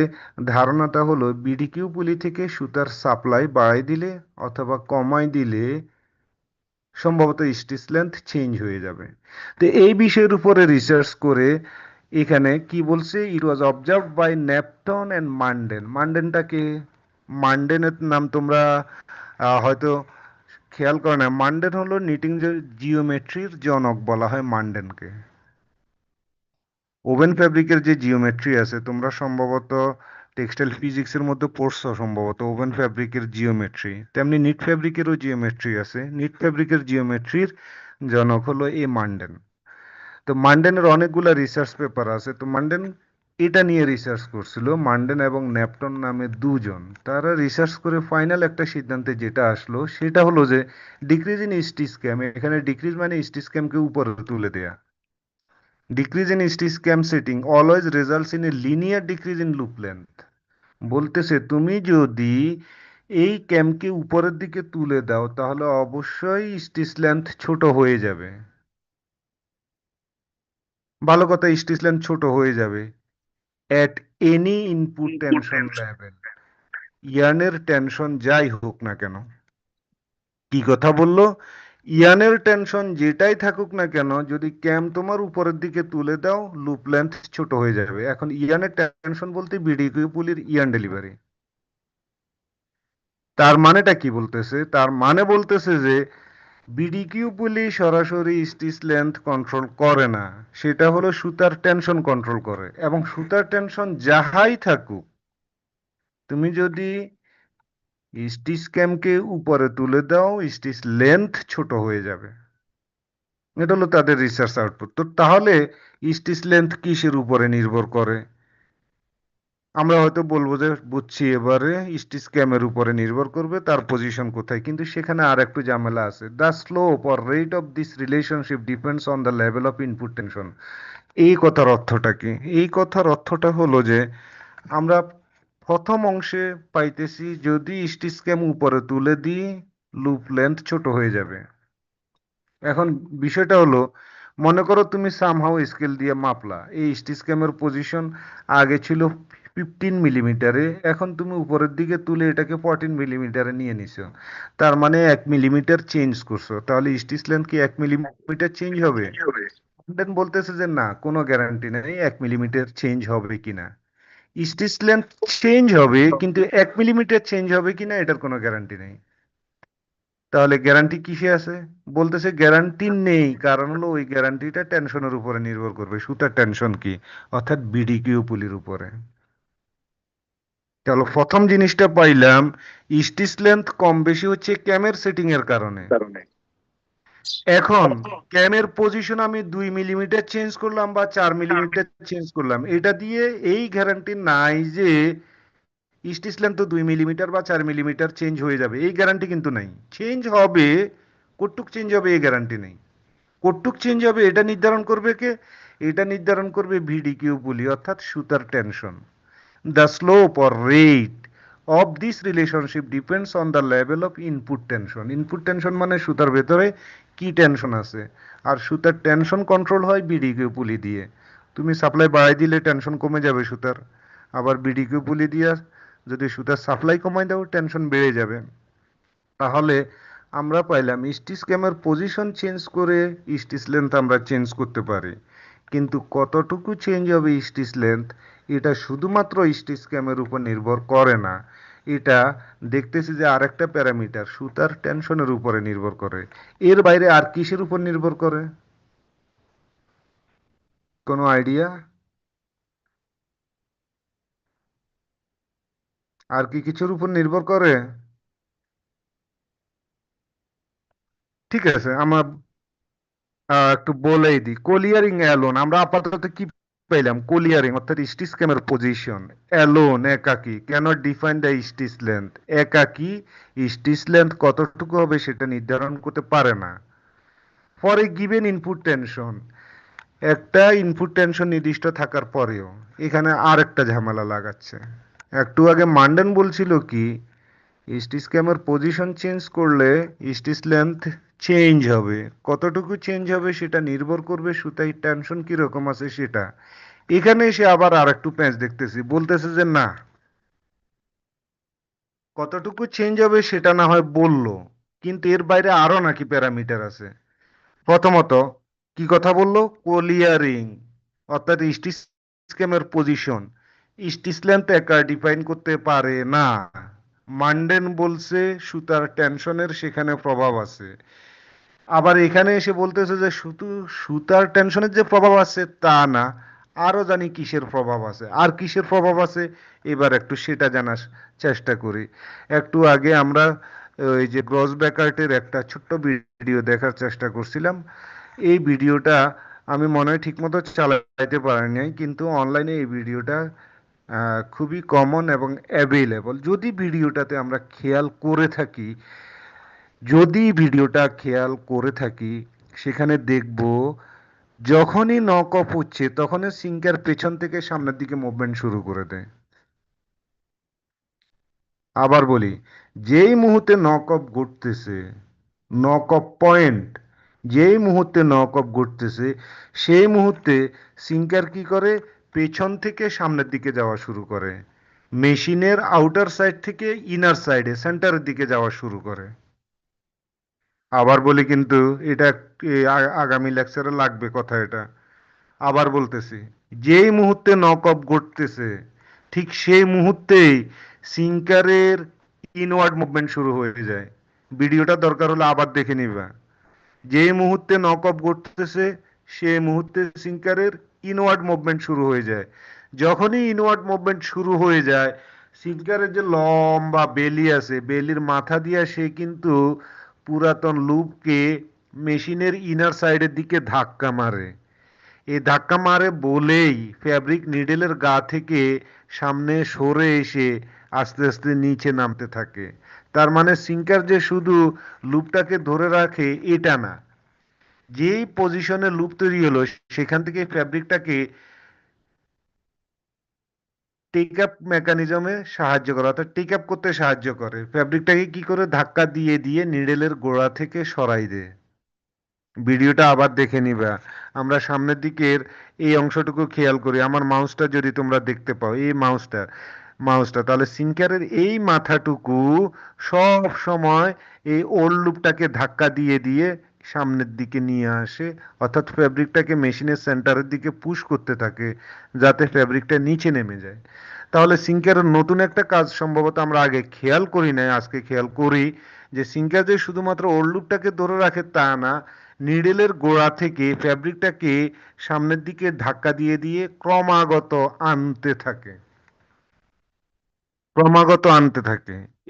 ধারণাটা হলো বিডিকিউ পুলি থেকে সুতার সাপ্লাই বাড়াই দিলে অথবা কমাই দিলে সম্ভবত স্টিচ লেন্থ চেঞ্জ হয়ে যাবে। তো এই বিষয়ের উপরে রিসার্চ করে এখানে কি বলছে, ইট ওয়াজ অবজার্ভড বাই নেপটন অ্যান্ড মান্ডেন। মান্ডেনটাকে, মান্ডেনের নাম তোমরা হয়তো খেয়াল করো না। মান্ডেন হলো নিটিং জিওমেট্রির জনক বলা হয় মান্ডেনকে। ওভেন ফ্যাব্রিকের যে জিওমেট্রি আছে তোমরা সম্ভবত টেক্সটাইল ফিজিক্সের মধ্যে পড়ছো সম্ভবত ওভেন ফ্যাব্রিকের জিওমেট্রি, তেমনি নিট ফ্যাব্রিকেরও জিওমেট্রি আছে। নিট ফ্যাব্রিকের জিওমেট্রির জনক হলো এ মান্ডেন। তো মান্ডেনের অনেকগুলা রিসার্চ পেপার আছে। তো মান্ডেন এটা নিয়ে রিসার্চ করছিল, মান্ডেন এবং নেপটন নামে দুজন। তারা রিসার্চ করে ফাইনাল একটা সিদ্ধান্তে যেটা আসলো সেটা হলো যে ডিক্রিজ ইন স্টিচ ক্যাম, এখানে ডিক্রিজ মানে স্টিচ ক্যামকে উপরে তুলে দেয়া। Decrease in stitch cam setting always results in a linear decrease in loop length. বলতেছে তুমি যদি এই ক্যামকে উপরের দিকে তুলে দাও তাহলে অবশ্যই স্টিচ লেন্থ ছোট হয়ে যাবে। ভালো কথা, স্টিচ লেন্থ ছোট হয়ে যাবে at any input tension level, ইয়ার্নের টেনশন যাই হোক না কেন। কি কথা বললো, ইয়ানের টেনশন যেটাই থাকুক না কেন যদি ক্যাম তোমার উপরের দিকে তুলে দাও লুপ লেন্থ ছোট হয়ে যাবে। এখন ইয়ানের টেনশন বলতে বিডিকিউ পুলির ইয়ান ডেলিভারি। তার মানেটা কি বলতেছে, তার মানে বলতেছে যে বিডিকিউ পুলি সরাসরি স্টিচ লেন্থ কন্ট্রোল করে না, সেটা হলো সুতার টেনশন কন্ট্রোল করে। এবং সুতার টেনশন যাহাই থাকুক তুমি যদি স্টিচ ক্যামকে উপরে তুলে দাও স্টিচ লেন্থ ছোট হয়ে যাবে। এটা হলো তাদের রিসার্চ আউটপুট। তো তাহলে স্টিচ লেন্থ কিসের উপরে নির্ভর করে? আমরা হয়তো বলবো যে বুঝছি এবারে স্টিচ ক্যামের উপরে নির্ভর করবে, তার পজিশন কোথায়। কিন্তু সেখানে আর একটু ঝামেলা আছে। The slope or rate of this relationship depends on the level of input tension. এই কথার অর্থটা কি? এই কথার অর্থটা হলো যে আমরা প্রথম অংশে পাইতেছি যদি স্টিচ ক্যাম উপরে তুলে দিই লুপ লেন্থ ছোট হয়ে যাবে। এখন বিষয়টা হলো, মনে করো তুমি সামহাও স্কেল দিয়ে মাপলা, এই স্টিচ ক্যামের পজিশন আগে ছিল 15 মিলিমিটারে, এখন তুমি উপরের দিকে তুলে এটাকে 14 মিলিমিটারে নিয়ে নিছো, তার মানে 1 মিলিমিটার চেঞ্জ করছো। তাহলে স্টিচ লেন্থ কি 1 মিলিমিটার চেঞ্জ হবে? দেন বলতেছে যে না, কোনো গ্যারান্টি নেই 1 মিলিমিটার চেঞ্জ হবে কিনা। স্টিচ লেন্থ চেঞ্জ হবে কিন্তু 1 মিলিমিটার চেঞ্জ হবে কিনা এটার কোনো গ্যারান্টি নেই। তাহলে গ্যারান্টি কিসে আছে? বলতেছে গ্যারান্টি নেই, কারণ হলো ওই গ্যারান্টিটা টেনশনের উপরে নির্ভর করবে। সুতার টেনশন কি, অর্থাৎ বিডিকিউ পুলির উপরে। চলো প্রথম জিনিসটা পাইলাম, স্টিচ লেন্থ কম বেশি হচ্ছে ক্যামের সেটিং এর কারণে। এখন ক্যামের পজিশন আমি 2 মিলিমিটার চেঞ্জ করলাম বা 4 মিলিমিটার চেঞ্জ করলাম, এটা দিয়ে এই গ্যারান্টি নাই যে স্টিচ লেন্থ তো 2 মিলিমিটার বা 4 মিলিমিটার চেঞ্জ হয়ে যাবে, এই গ্যারান্টি কিন্তু নাই। চেঞ্জ হবে, কতটুক চেঞ্জ হবে এই গ্যারান্টি নেই। কতটুক চেঞ্জ হবে এটা নির্ধারণ করবে কে? এটা নির্ধারণ করবে ভিডিকিউ পুলি, অর্থাৎ সুতার tension. The slope or rate of this relationship depends on the level of input tension. Input tension মানে সুতার ভেতরে কি টেনশন আছে, আর সুতার টেনশন কন্ট্রোল হয় বিডিকিউ পুলি দিয়ে। তুমি সাপ্লাই বাড়াই দিলে টেনশন কমে যাবে সুতার, আবার বিডিকিউ পুলি দিয়ে যদি সুতার সাপ্লাই কমাই দাও টেনশন বেড়ে যাবে। তাহলে আমরা পাইলাম স্টিচ ক্যামের পজিশন চেঞ্জ করে স্টিচ লেন্থ আমরা চেঞ্জ করতে পারি, কিন্তু কতটুকু চেঞ্জ হবে স্টিচ লেন্থ এটা শুধুমাত্র স্টিচ ক্যামের উপর নির্ভর করে না। এটা দেখতেছি যে আরেকটা প্যারামিটার সুতার টেনশনের উপরে নির্ভর করে। এর বাইরে আর কিসের উপর নির্ভর করে? কোনো আইডিয়া? আর কি কিছুর উপর নির্ভর করে? ঠিক আছে, আমরা একটু বলেই দিই। কোলিয়ারিং অ্যালোন আমরা আপাতত কি পেলাম? কোলিয়ারিং অর্থাৎ স্টিচ ক্যামের পজিশন অ্যালোন একাকি cannot define the stitch length. একাকি স্টিচ লেন্থ কতটুকু হবে সেটা নির্ধারণ করতে পারে না। For a given input tension, একটা ইনপুট টেনশন নির্দিষ্ট থাকার পরেও এখানে আরেকটা ঝামেলা লাগাচ্ছে। একটু আগে মান্ডেন বলছিল কি স্টিচ ক্যামের পজিশন চেঞ্জ করলে স্টিচ লেন্থ চেঞ্জ হবে, কতটুকু চেঞ্জ হবে সেটা নির্ভর করবে সুতায় টেনশন কিরকম আছে সেটা। এখানে এসে আবার আরেকটু প্যাঁচ দেখতেছি, বলতেছে যে না, কতটুকু চেঞ্জ হবে সেটা না হয় বললো, কিন্তু এর বাইরে আরো নাকি প্যারামিটার আছে। প্রথমত কি কথা বললো, কোলিয়ারিং অর্থাৎ স্টিচ ক্যামের পজিশন স্টিচ লেন্থ একা ডিফাইন করতে পারে না। মান্ডেন বলছে সুতার টেনশনের সেখানে প্রভাব আছে। আবার এখানে এসে বলতেছে যে শুধু সুতার টেনশনের যে প্রভাব আছে তা না, আরো জানি কিসের প্রভাব আছে। আর কিসের প্রভাব আছে এবার একটু সেটা জানার চেষ্টা করি। একটু আগে আমরা ওই যে গ্রস ব্যাকার্টের একটা ছোট্ট ভিডিও দেখার চেষ্টা করছিলাম। এই ভিডিওটা আমি মনে হয় ঠিকমতো চালাইতে পারি নাই, কিন্তু অনলাইনে এই ভিডিওটা খুবই কমন এবং অ্যাভেলেবল। যদি ভিডিওটা খেয়াল করে থাকি সেখানে দেখব যখনই নক অফ হচ্ছে তখনই সিঙ্কার পেছন থেকে সামনের দিকে মুভমেন্ট শুরু করে দেয়। আবার বলি, যেই মুহূর্তে নক অফ ঘটতেছে, নক অফ পয়েন্ট যেই মুহূর্তে নক অফ ঘটতেছে সেই মুহূর্তে সিঙ্কার কি করে, পেছন থেকে সামনের দিকে যাওয়া শুরু করে, মেশিনের আউটার সাইড থেকে ইনার সাইডে সেন্টারের দিকে যাওয়া শুরু করে। আবার বলি, কিন্তু এটা আগামী লেকচারে লাগবে কথা এটা। আবার বলতেছি, যেই মুহূর্তে নক অফ ঘটতেছে ঠিক সেই মুহূর্তেই সিঙ্কারের ইনওয়ার্ড মুভমেন্ট শুরু হয়ে যায়। ভিডিওটা দরকার হলে আবার দেখে নিবা। যেই মুহূর্তে নক অফ ঘটতেছে সেই মুহূর্তে সিঙ্কারের ইনওয়ার্ড মুভমেন্ট শুরু হয়ে যায়। যখনই ইনওয়ার্ড মুভমেন্ট শুরু হয়ে যায়, সিঙ্কারের যে লম্বা বেলি আছে, বেলির মাথা দিয়ে সে কিন্তু পুরাতন লুপকে মেশিনের ইনার সাইডের দিকে ধাক্কা মারে। এই ধাক্কা মারে বলেই ফ্যাব্রিক নিডেলের গা থেকে সামনে সরে এসে আস্তে আস্তে নিচে নামতে থাকে। তার মানে সিঙ্কার যে শুধু লুপটাকে ধরে রাখে এটা না, যেই পজিশনে লুপ তৈরি হলো সেখান থেকে ফ্যাব্রিকটাকে টেক আপ মেকানিজমে সাহায্য করে, অর্থাৎ টেক আপ করতে সাহায্য করে। ফ্যাব্রিকটাকে কি করে ধাক্কা দিয়ে দিয়ে নিডেলের গোড়া থেকে সরাই দেয়। ভিডিওটা আবার দেখে নিবা। আমরা সামনের দিকের এই অংশটুকু খেয়াল করি। আমার মাউসটা যদি তোমরা দেখতে পাও, এই মাউসটা তাহলে সিঙ্কারের এই মাথাটুকু সব সময় এই ওল্ড লুপটাকে ধাক্কা দিয়ে দিয়ে সামনের দিকে নিয়ে আসে, অর্থাৎ ফ্যাব্রিকটাকে মেশিনের সেন্টারের দিকে পুশ করতে থাকে যাতে ফ্যাব্রিকটা নিচে নেমে যায়। তাহলে সিঙ্কারের নতুন একটা কাজ সম্ভবত আমরা আগে খেয়াল করি নাই, আজকে খেয়াল করি যে সিঙ্কার যে শুধুমাত্র ওল্ড লুপটাকে ধরে রাখে তা না, নিডেলের গোড়া থেকে ফ্যাব্রিকটাকে সামনের দিকে ধাক্কা দিয়ে দিয়ে ক্রমাগত আনতে থাকে।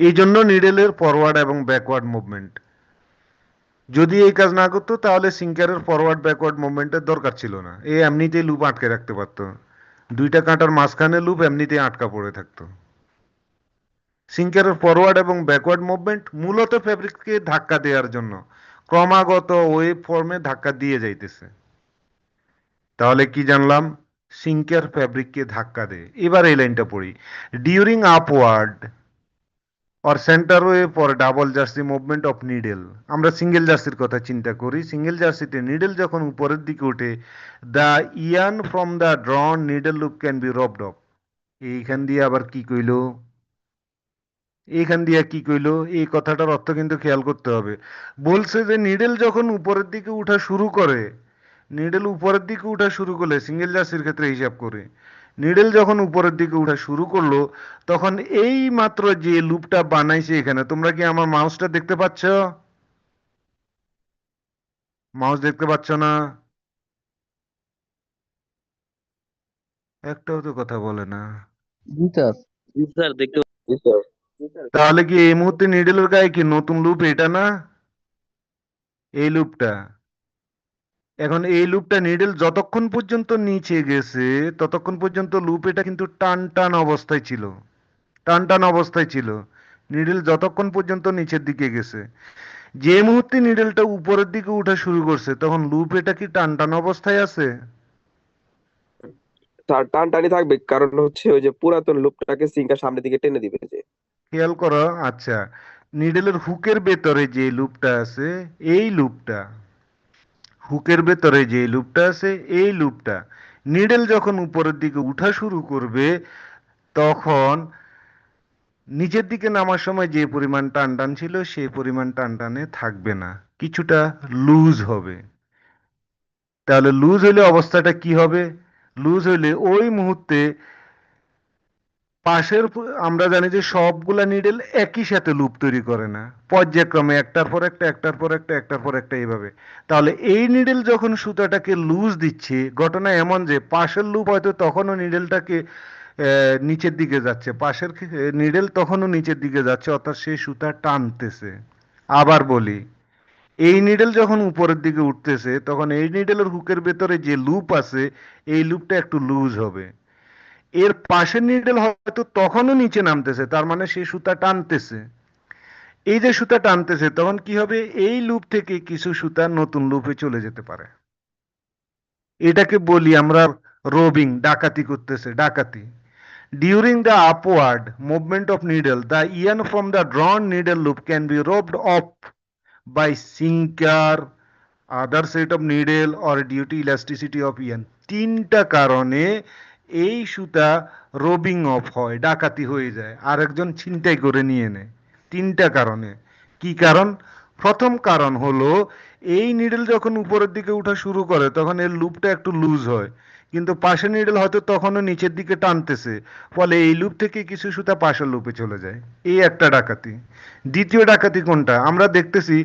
এই জন্য নিডেলের ফরওয়ার্ড এবং ব্যাকওয়ার্ড মুভমেন্ট। যদি এই কাজ না করতো তাহলে সিঙ্কারের ফরওয়ার্ড ব্যাকওয়ার্ড মুভমেন্টের দরকার ছিল না, এ এমনিতেই লুপ আটকে রাখতে পারতো। দুইটা কাঁটার মাঝখানে লুপ এমনিতেই আটকা পড়ে থাকতো। সিঙ্কারের ফরওয়ার্ড এবং ব্যাকওয়ার্ড মুভমেন্ট মূলত ফ্যাব্রিককে ধাক্কা দেওয়ার জন্য ক্রমাগত ওয়েভ ফর্মে ধাক্কা দিয়ে যাইতেছে। তাহলে কি জানলাম, সিঙ্কার ফ্যাব্রিককে ধাক্কা দেয়। এবার এই লাইনটা পড়ি, during upward or centre wave for double jersey movement of needle. আমরা সিঙ্গেল জার্সির কথা চিন্তা করি। সিঙ্গেল জার্সিতে নিডেল যখন উপরের দিকে ওঠে, the yarn from the ড্রন needle loop can be robbed of. এইখান দিয়ে আবার কি কইলো, এই কথাটার অর্থ কিন্তু খেয়াল করতে হবে। বলছে যে নিডেল যখন উপরের দিকে উঠা শুরু করে, সিঙ্গেল জার্সির ক্ষেত্রে হিসাব করে নিডেল যখন উপরের দিকে উঠা শুরু করলো তখন এই মাত্র যে লুপটা বানাইছে, এখানে তোমরা কি আমার মাউসটা দেখতে পাচ্ছ? মাউস দেখতে পাচ্ছ না? একটাও তো কথা বলে না। জি স্যার। জি স্যার, দেখতে জি স্যার। তাহলে কি এই মুহূর্তে নিডেলের গায়ে কি নতুন লুপ এটা না, এই লুপটা? এখন এই লুপটা নিডেল যতক্ষণ পর্যন্ত নিচে গেছে ততক্ষণ পর্যন্ত লুপ এটা কিন্তু টান টান অবস্থায় ছিল নিডেল যতক্ষণ পর্যন্ত নিচের দিকে গেছে। যে মুহূর্তে নিডেলটা উপরের দিকে উঠা শুরু করছে তখন লুপ এটা কি টান অবস্থায় আছে? স্যার টানটানি থাকবে, কারণ হচ্ছে ওই যে পুরাতন লুপটাকে সিঙ্কার সামনের দিকে টেনে দিবে যে। খেয়াল করো। আচ্ছা, নিডেলের হুকের ভেতরে যে লুপটা আছে, এই লুপটা, হুকের ভেতরে যে লুপটা আছে, এই লুপটা নিডেল যখন উপরের দিকে উঠা শুরু করবে, তখন নিচের দিকে নামার সময় যে পরিমাণ টান টান ছিল সেই পরিমাণ টান টানে থাকবে না, কিছুটা লুজ হবে। তাহলে লুজ হলে অবস্থাটা কি হবে? লুজ হলে ওই মুহূর্তে আমরা জানি যে সবগুলা নিডেল একই সাথে লুপ তৈরি করে না, পর্যায়ক্রমে একটার পর একটা, একটার পর একটা, একটার পর একটা, এইভাবে। তাহলে এই নিডেল যখন সুতাটাকে লুজ দিচ্ছে, ঘটনা এমন যে পাশের লুপ হয়তো তখনও নিডেলটাকে নিচের দিকে যাচ্ছে, পাশের নিডেল তখনও নিচের দিকে যাচ্ছে, অর্থাৎ সেই সুতা টানতেছে। আবার বলি, এই নিডেল যখন উপরের দিকে উঠতেছে, তখন এই নিডেলের হুকের ভেতরে যে লুপ আছে, এই লুপটা একটু লুজ হবে। এর পাশের নিডেল হয়তো তখনও নিচে নামতেছে, তার মানে সেই সুতা টানতেছে। এই যে সুতা টানতেছে, তখন কি হবে? এই লুপ থেকে কিছু সুতা নতুন লুপে চলে যেতে পারে। এটাকে বলি আমরা রোবিং, ডাকাতি করতেছে, ডাকাতি। During the upward movement of needle, the yarn from the drawn needle loop can be robbed off by sinker, other set of needle, or due to elasticity of yarn. তিনটা কারণে এই সুতা রোবিং অফ হয়, ডাকাতি হয়ে যায়, আরেকজন ছিনতাই করে নিয়ে নেয়। তিনটা কারণে। কি কারণ? প্রথম কারণ হলো, এই নিডল যখন উপরের দিকে উঠা শুরু করে, তখন এর লুপটা একটু লুজ হয়, কিন্তু পাশের নিডল হয়তো তখনও নিচের দিকে টানতেছে, ফলে এই লুপ থেকে কিছু সুতা পাশের লুপে চলে যায়। এই একটা ডাকাতি। দ্বিতীয় ডাকাতি কোনটা? আমরা দেখতেছি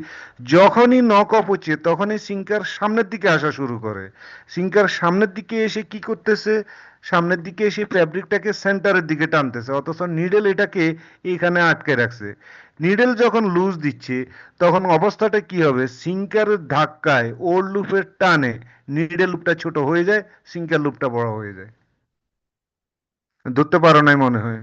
যখনই নক অফ হচ্ছে, তখনই সিঙ্কার সামনের দিকে আসা শুরু করে। সিঙ্কার সামনের দিকে এসে কি করতেছে? সামনের দিকে এসে ফ্যাব্রিকটাকে সেন্টারের দিকে টানতেছে, অথচ নিডেল এটাকে এখানে আটকে রাখছে। নিডেল যখন লুজ দিচ্ছে, তখন অবস্থাটা কি হবে? সিঙ্কারের ধাক্কায়, ওর লুপের টানে নিডেল লুপটা ছোট হয়ে যায়, সিঙ্কার লুপটা বড় হয়ে যায়। ধরতে পারো নাই মনে হয়।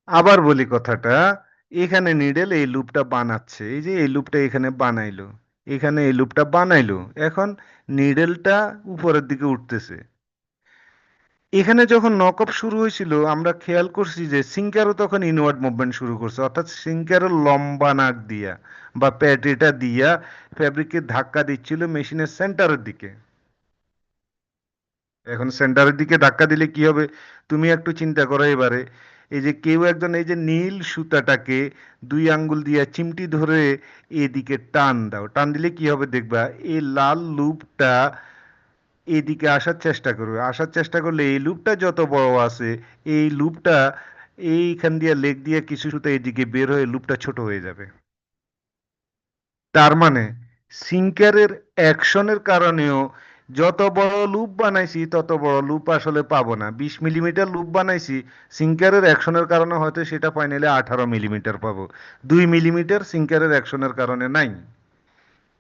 আবার বলি কথাটা, এখানে নিডেল এই লুপটা বানাচ্ছে, এই যে এই লুপটা এখানে বানাইলো, এখানে এই লুপটা বানাইলো, এখন নিডেলটা উপরের দিকে উঠতেছে। এখানে যখন নক অফ শুরু হয়েছিল, আমরা খেয়াল করছি যে সিঙ্কারও তখন ইনওয়ার্ড মুভমেন্ট শুরু করছে, অর্থাৎ সিঙ্কারও লম্বা নাক দিয়া বা প্যাটেটা দিয়া ফ্যাব্রিককে ধাক্কা দিচ্ছিল মেশিনের সেন্টারের দিকে। এখন সেন্টারের দিকে ধাক্কা দিলে কি হবে? তুমি একটু চিন্তা করো এবারে। এই যে কেউ একজন এই যে নীল সুতাটাকে দুই আঙ্গুল দিয়ে চিমটি ধরে এদিকে টান দাও, টান দিলে কি হবে দেখবা, এই লাল লুপটা এদিকে আসার চেষ্টা করবে। আসার চেষ্টা করলে এই লুপটা যত বড় আছে, এই লুপটা এইখান দিয়ে লেগ দিয়ে কিছু সুতা এদিকে বের হয়ে লুপটা ছোট হয়ে যাবে। তার মানে সিঙ্কারের অ্যাকশনের কারণেও যত বড় লুপ বানাইছি তত বড় লুপ আসলে পাবো না। 20 মিলিমিটার লুপ বানাইছি, সিঙ্কারের অ্যাকশনের কারণে হয়তো সেটা ফাইনালি 18 মিলিমিটার পাবো। 2 মিলিমিটার সিঙ্কারের অ্যাকশনের কারণে নাই।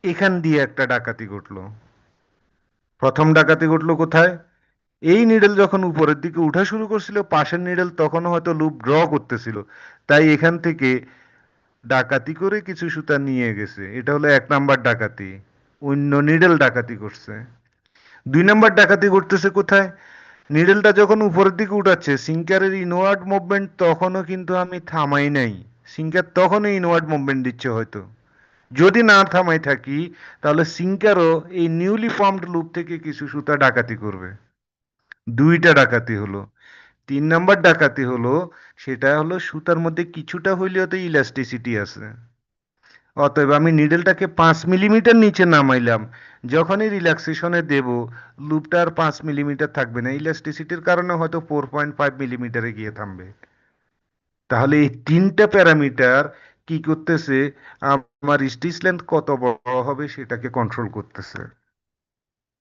এখান দিয়ে একটা ডাকাতি ঘটলো। প্রথম ডাকাতি ঘটলো কোথায়? এই নিডেল যখন উপরের দিকে উঠা শুরু করছিল, পাশের নিডেল তখনও হয়তো লুপ ড্র করতেছিল, তাই এখান থেকে ডাকাতি করে কিছু সুতা নিয়ে গেছে। এটা হলো 1 নাম্বার ডাকাতি। অন্য নিডেল ডাকাতি করছে। 2 নাম্বার ডাকাতি করতেছে কোথায়? নিডেলটা যখন উপরের দিকে উঠাচ্ছে, সিঙ্কারের ইনওয়ার্ড মুভমেন্ট তখনও কিন্তু আমি থামাই নাই। সিঙ্কার তখনও ইনওয়ার্ড মুভমেন্ট দিচ্ছে হয়তো। যদি না থামাই থাকি, তাহলে সিঙ্কারও এই নিউলি ফর্মড লুপ থেকে কিছু সুতা ডাকাতি করবে। 2টা ডাকাতি হলো। 3 নাম্বার ডাকাতি হলো, সেটা হলো সুতার মধ্যে কিছুটা হইলেও তো ইলাস্টিসিটি আছে। অতএব আমি নিডেলটাকে 5 মিলিমিটার নিচে নামাইলাম, যখনই রিল্যাক্সেশনে দেব, লুপটা আর 5 মিলিমিটার থাকবে না, ইলাস্টিসিটির কারণে হয়তো 4.5 মিলিমিটারে গিয়ে থামবে। তাহলে এই 3টা প্যারামিটার কি করতেছে? আমার স্টিচ লেন্থ কত বড় হবে সেটাকে কন্ট্রোল করতেছে।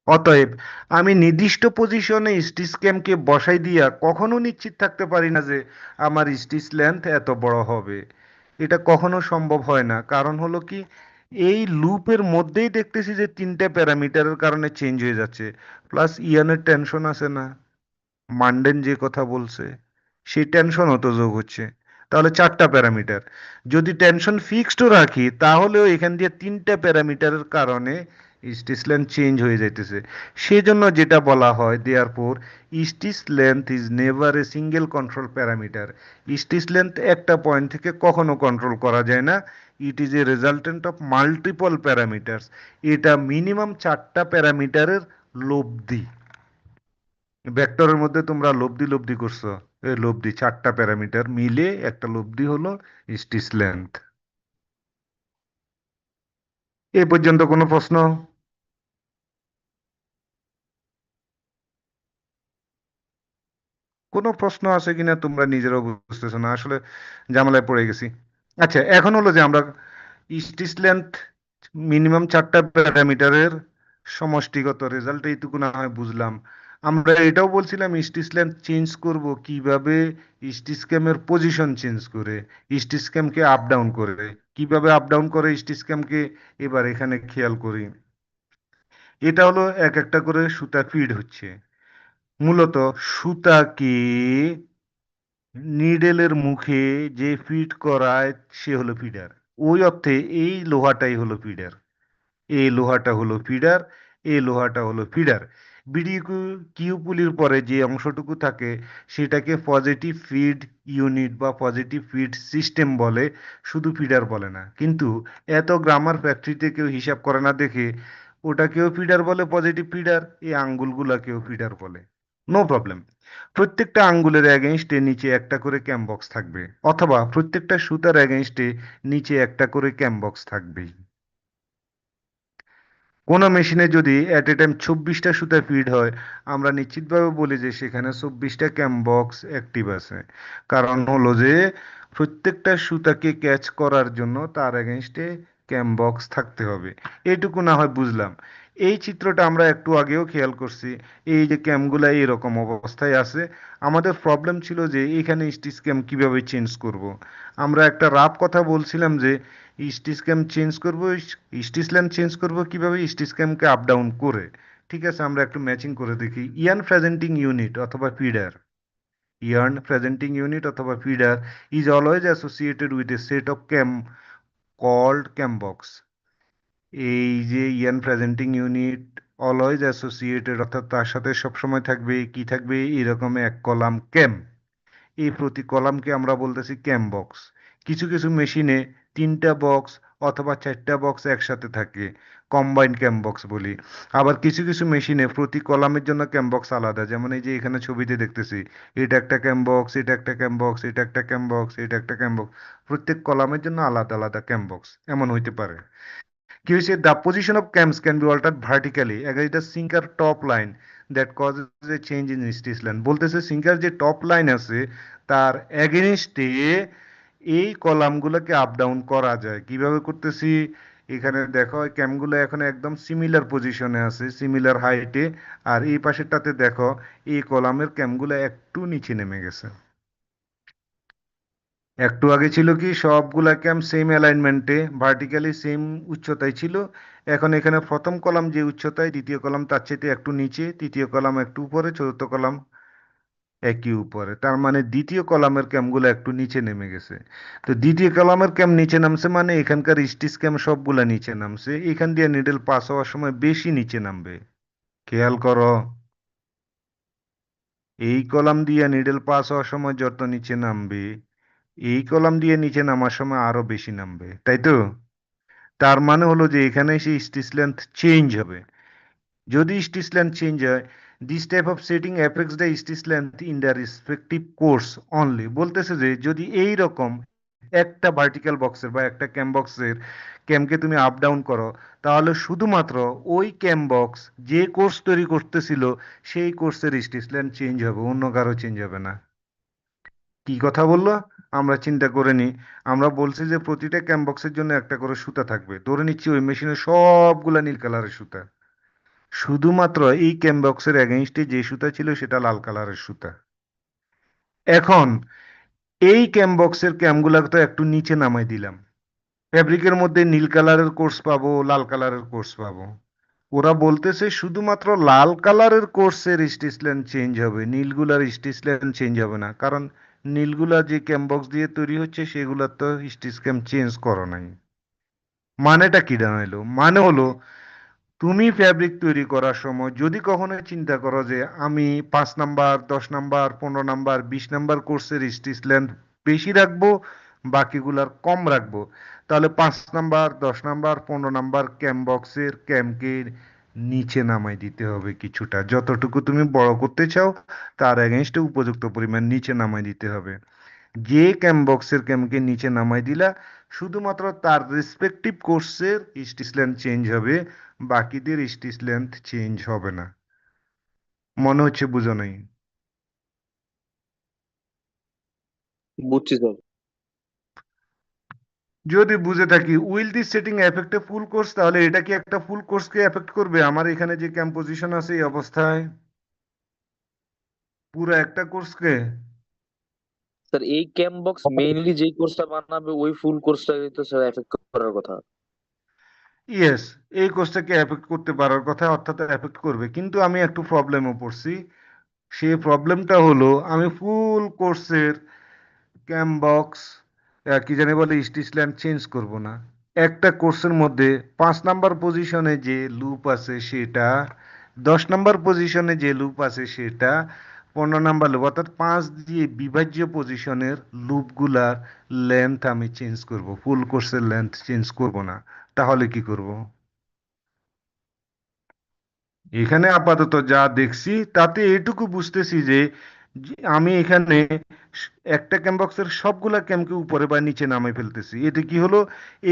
অতএব আমি নির্দিষ্ট পজিশনে স্টিচ ক্যামকে বসাই দিয়া কখনো নিশ্চিত থাকতে পারি না যে আমার স্টিচ লেন্থ এত বড় হবে। এটা কখনো সম্ভব হয় না। কারণ হলো কি, এই লুপের মধ্যেই দেখতেছি যে 3টা প্যারামিটারের কারণে চেঞ্জ হয়ে যাচ্ছে, প্লাস ইয়ানের টেনশন আছে না, মান্ডেন যে কথা বলছে সেই টেনশনও তো যোগ হচ্ছে। তাহলে 4টা প্যারামিটার। যদি টেনশন ফিক্সডও রাখি তাহলেও এখান দিয়ে 3টা প্যারামিটারের কারণে স্টিচ লেন্থ চেঞ্জ হয়ে যাইতেছে। সেজন্য যেটা বলা হয় therefore stitch length is never a single control parameter. Stitch length একটা পয়েন্ট থেকে কখনো কন্ট্রোল করা যায় না, it is a resultant of multiple parameters. এটা মিনিমাম 4টা প্যারামিটারের লব্ধি। ভেক্টরের মধ্যে তোমরা লব্ধি লব্ধি করছো, এই লব্ধি 4টা প্যারামিটার মিলে একটা লব্ধি হলো স্টিচ লেন্থ। এই পর্যন্ত কোনো প্রশ্ন? কোনো প্রশ্ন আছে কিনা তোমরা নিজেরাও বুঝতেছো না, আসলে ঝামেলায় পড়ে গেছি। আচ্ছা, এখন হলো যে আমরা স্টিচ লেন্থ মিনিমাম 4টা প্যারামিটারের সমষ্টিগত রেজাল্ট এইটুকু না হয় বুঝলাম। আমরা এটাও বলছিলাম স্টিচ লেন্থ চেঞ্জ করব কিভাবে, স্টিচ ক্যামের পজিশন চেঞ্জ করে, স্টিচ ক্যামকে আপ ডাউন করে। কিভাবে আপ ডাউন করে স্টিচ ক্যামকে, এবার এখানে খেয়াল করি। এটা হলো এক একটা করে সুতা ফিড হচ্ছে। মূলত সুতাকে নিডেলের মুখে যে ফিড করায় সে হলো ফিডার। ওই অর্থে এই লোহাটাই হলো ফিডার, এই লোহাটা হলো ফিডার, এই লোহাটা হলো ফিডার। বিডি কিউ পুলির পরে যে অংশটুকু থাকে সেটাকে পজিটিভ ফিড ইউনিট বা পজিটিভ ফিড সিস্টেম বলে, শুধু ফিডার বলে না। কিন্তু এত গ্রামার ফ্যাক্টরিতে কেউ হিসাব করে না দেখে ওটাকেও ফিডার বলে, পজিটিভ ফিডার, এই আঙ্গুলগুলাকেও ফিডার বলে। No problem. প্রত্যেকটা আঙ্গুলের এগেইনস্টে নিচে একটা করে ক্যাম বক্স থাকবে, অথবা প্রত্যেকটা সুতার এগেইনস্টে নিচে একটা করে ক্যাম বক্স থাকবেই। কোনো মেশিনে যদি অ্যাট এ টাইম 24টা সুতা ফিড হয়, আমরা নিশ্চিতভাবে বলি যে সেখানে 24টা ক্যাম বক্স অ্যাক্টিভ আছে। কারণ হলো যে প্রত্যেকটা সুতাকে ক্যাচ করার জন্য তার এগেনস্টে ক্যাম বক্স থাকতে হবে। এইটুকু না হয় বুঝলাম। এই চিত্রটা আমরা একটু আগেও খেয়াল করছি, এই যে ক্যামগুলা এরকম অবস্থায় আছে। আমাদের প্রবলেম ছিল যে এখানে স্টিচ ক্যাম কিভাবে চেঞ্জ করব। আমরা একটা রাফ কথা বলছিলাম যে স্টিচ ক্যাম চেঞ্জ করব, স্টিচ লেন্থ চেঞ্জ করব কিভাবে, স্টিচ ক্যামকে আপ ডাউন করে। ঠিক আছে, আমরা একটু ম্যাচিং করে দেখি। ইয়ার্ন প্রেজেন্টিং ইউনিট অথবা ফিডার, yarn presenting unit অথবা feeder is always associated with a set of cam called cam box। এই যে yarn presenting unit always associated, অর্থাৎ তার সাথে সবসময় থাকবে কি থাকবে, এরকম এক কলাম ক্যাম। এই প্রতি কলামকে আমরা বলতেছি ক্যাম বক্স। কিছু কিছু মেশিনে 3টা বক্স অথবা 4টা বক্স একসাথে থাকে, কম্বাইন্ড ক্যাম বক্স বলি। আবার কিছু কিছু মেশিনে প্রতি কলামের জন্য ক্যাম বক্স আলাদা, যেমন এই যে এখানে ছবিতে দেখতেছি, এটা একটা ক্যাম বক্স, এটা একটা ক্যাম বক্স, এটা একটা ক্যাম বক্স, এটা একটা ক্যাম বক্স। প্রত্যেক কলামের জন্য আলাদা আলাদা ক্যাম বক্স এমন হইতে পারে। কি হয়েছে, the position of cams can be altered vertically against the sinker top line that causes a change in stitch length. বলতেছে সিঙ্কার যে টপ লাইন আছে তার এগেনস্টে এই কলামগুলোকে আপ ডাউন করা যায়। কিভাবে করতেছি, এখানে দেখো ক্যামগুলো এখন একদম সিমিলার পজিশনে আছে, সিমিলার হাইটে। আর এই পাশেরটাতে দেখো এই কলামের ক্যামগুলো একটু নিচে নেমে গেছে। একটু আগে ছিল কি সবগুলা ক্যাম সেম অ্যালাইনমেন্টে ভার্টিক্যালি সেম উচ্চতায় ছিল। এখন এখানে প্রথম কলাম যে উচ্চতায়, দ্বিতীয় কলাম তার চাইতে একটু নিচে, তৃতীয় কলাম একটু উপরে, চতুর্থ কলাম একই উপরে। তার মানে দ্বিতীয় কলামের ক্যামগুলো একটু নিচে নেমে গেছে। তো দ্বিতীয় কলামের ক্যাম নিচে নামছে মানে এখানকার স্টিচ ক্যাম সবগুলা নিচে নামছে। এখান দিয়ে নিডল পাস হওয়ার সময় বেশি নিচে নামবে, খেয়াল করো। এই কলাম দিয়ে নিডল পাস হওয়ার সময় যত নিচে নামবে, এই কলাম দিয়ে নিচে নামার সময় আরো বেশি নামবে, তাই তো? তার মানে হলো যে এখানে এসে স্টিচ লেন্থ চেঞ্জ হবে। যদি স্টিচ লেন্থ চেঞ্জ হয়, this type of setting affects the stitch length in the respective course only. বলতেছে যে যদি এই রকম একটা ভার্টিক্যাল বক্সের বা একটা ক্যাম বক্সের ক্যামকে তুমি আপ ডাউন করো, তাহলে শুধুমাত্র ওই ক্যাম বক্স যে কোর্স তৈরি করতেছিল সেই কোর্সের স্টিচ লেন্থ চেঞ্জ হবে, অন্য কারো চেঞ্জ হবে না। কি কথা বললো আমরা চিন্তা করে নিই। আমরা বলছি যে প্রতিটা ক্যাম বক্সের জন্য একটা করে সুতা থাকবে, ধরে নিচ্ছি ওই মেশিনে সবগুলা নীল কালারের সুতা, শুধুমাত্র এই ক্যাম বক্সের এগেইনস্টে যে সুতা ছিল সেটা লাল কালারের সুতা। এখন এই ক্যাম বক্সের ক্যামগুলা তো একটু নিচে নামাই দিলাম, ফ্যাব্রিকের মধ্যে নীল কালারের কোর্স পাবো, লাল কালারের কোর্স পাবো। ওরা বলতেছে শুধুমাত্র লাল কালারের কোর্সের স্টিচ লেন্থ চেঞ্জ হবে, নীলগুলার স্টিচ লেন্থ চেঞ্জ হবে না। কারণ নীলগুলা যে ক্যামবক্স দিয়ে তৈরি হচ্ছে সেগুলা তো স্টিচ ক্যাম চেঞ্জ করো নাই। মানেটা কি দাঁড়াইলো? মানে হলো তুমি ফ্যাব্রিক তৈরি করার সময় যদি কখনো চিন্তা করো যে আমি 5 নাম্বার, 10 নাম্বার, 15 নাম্বার, 20 নাম্বার কোর্সের স্টিচ লেন্থ বেশি রাখবো, বাকিগুলার কম রাখবো, তাহলে 5 নাম্বার, 10 নাম্বার, 15 নাম্বার ক্যামবক্সের ক্যামকে নিচে নামাই দিতে হবে কিছুটা, যতটুকু তুমি বড় করতে চাও তার এগেনস্টে উপযুক্ত পরিমাণ নিচে নামাই দিতে হবে। যে ক্যামবক্সের ক্যামকে নিচে নামাই দিলা, শুধুমাত্র তার রেসপেক্টিভ কোর্সের স্টিচ লেন্থ চেঞ্জ হবে, বাকিদের স্টিচ লেন্থ চেঞ্জ হবে না। মনে হচ্ছে বুঝো নাই? বুঝছি স্যার। যদি বুঝে থাকি, will this setting effect A full course, তাহলে এটা কি একটা ফুল কোর্সকে এফেক্ট করবে? আমার এখানে যে ক্যাম্প পজিশন আছে এই অবস্থায় পুরো একটা কোর্সকে? স্যার এই ক্যাম্প বক্স মেইনলি যেই কোর্সটা বানাবে ওই ফুল কোর্সটাই তো স্যার এফেক্ট করার কথা। ইয়েস, এই কোর্সটাকে এফেক্ট করতে পারার কথা, অর্থাৎ এফেক্ট করবে, কিন্তু আমি একটু প্রবলেমে পড়ছি। সেই প্রবলেমটা হলো আমি ফুল কোর্সের ক্যামবক্স কি জানি বলে স্টিচ ল্যান্ড চেঞ্জ করব না। একটা কোর্সের মধ্যে 5 নাম্বার পজিশনে যে লুপ আছে সেটা, 10 নাম্বার পজিশনে যে লুপ আছে সেটা, 15 নাম্বার লুপ, অর্থাৎ 5 দিয়ে বিভাজ্য পজিশনের লুপগুলার লেন্থ আমি চেঞ্জ করব, ফুল কোর্সের লেন্থ চেঞ্জ করব না। তাহলে কি করব? এখানে আপাতত যা দেখছি তাতে এটুকু বুঝতেছি যে আমি এখানে একটা ক্যামবক্সের সবগুলা ক্যামকে উপরে বা নিচে নামাই ফেলতেছি। এতে কি হলো,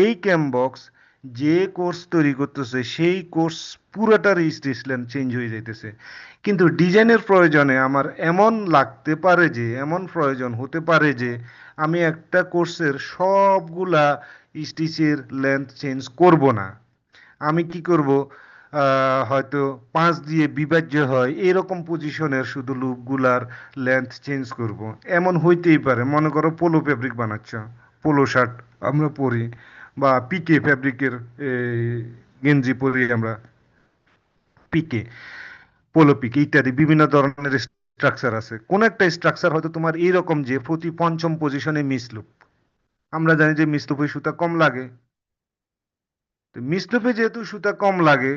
এই ক্যামবক্স যে কোর্স তৈরি করতেছে সেই কোর্স পুরোটার রেজিস্ট্রেশন চেঞ্জ হয়ে যাইতেছে। কিন্তু ডিজাইনের প্রয়োজনে আমার এমন লাগতে পারে যে, এমন প্রয়োজন হতে পারে যে আমি একটা কোর্সের সবগুলা স্টিচের লেন্থ চেঞ্জ করব না। আমি কি করব, হয়তো 5 দিয়ে বিভাজ্য হয় এরকম পজিশনের শুধু লুপগুলার লেন্থ চেঞ্জ করব। এমন হইতেই পারে, মনে করো পোলো ফেব্রিক বানাচ্ছ, পোলো শার্ট আমরা পরি, বা পিকে ফেব্রিকের গেঞ্জি পরি আমরা, পিকে, পোলো পিকে ইত্যাদি বিভিন্ন ধরনের স্ট্রাকচার আছে। কোন একটা স্ট্রাকচার হয়তো তোমার এইরকম যে প্রতি পঞ্চম পজিশনে মিসলুপ, আমরা জানি যে মিসলুপে সুতা কম লাগে, তো মিসলুপে যেহেতু সুতা কম লাগে,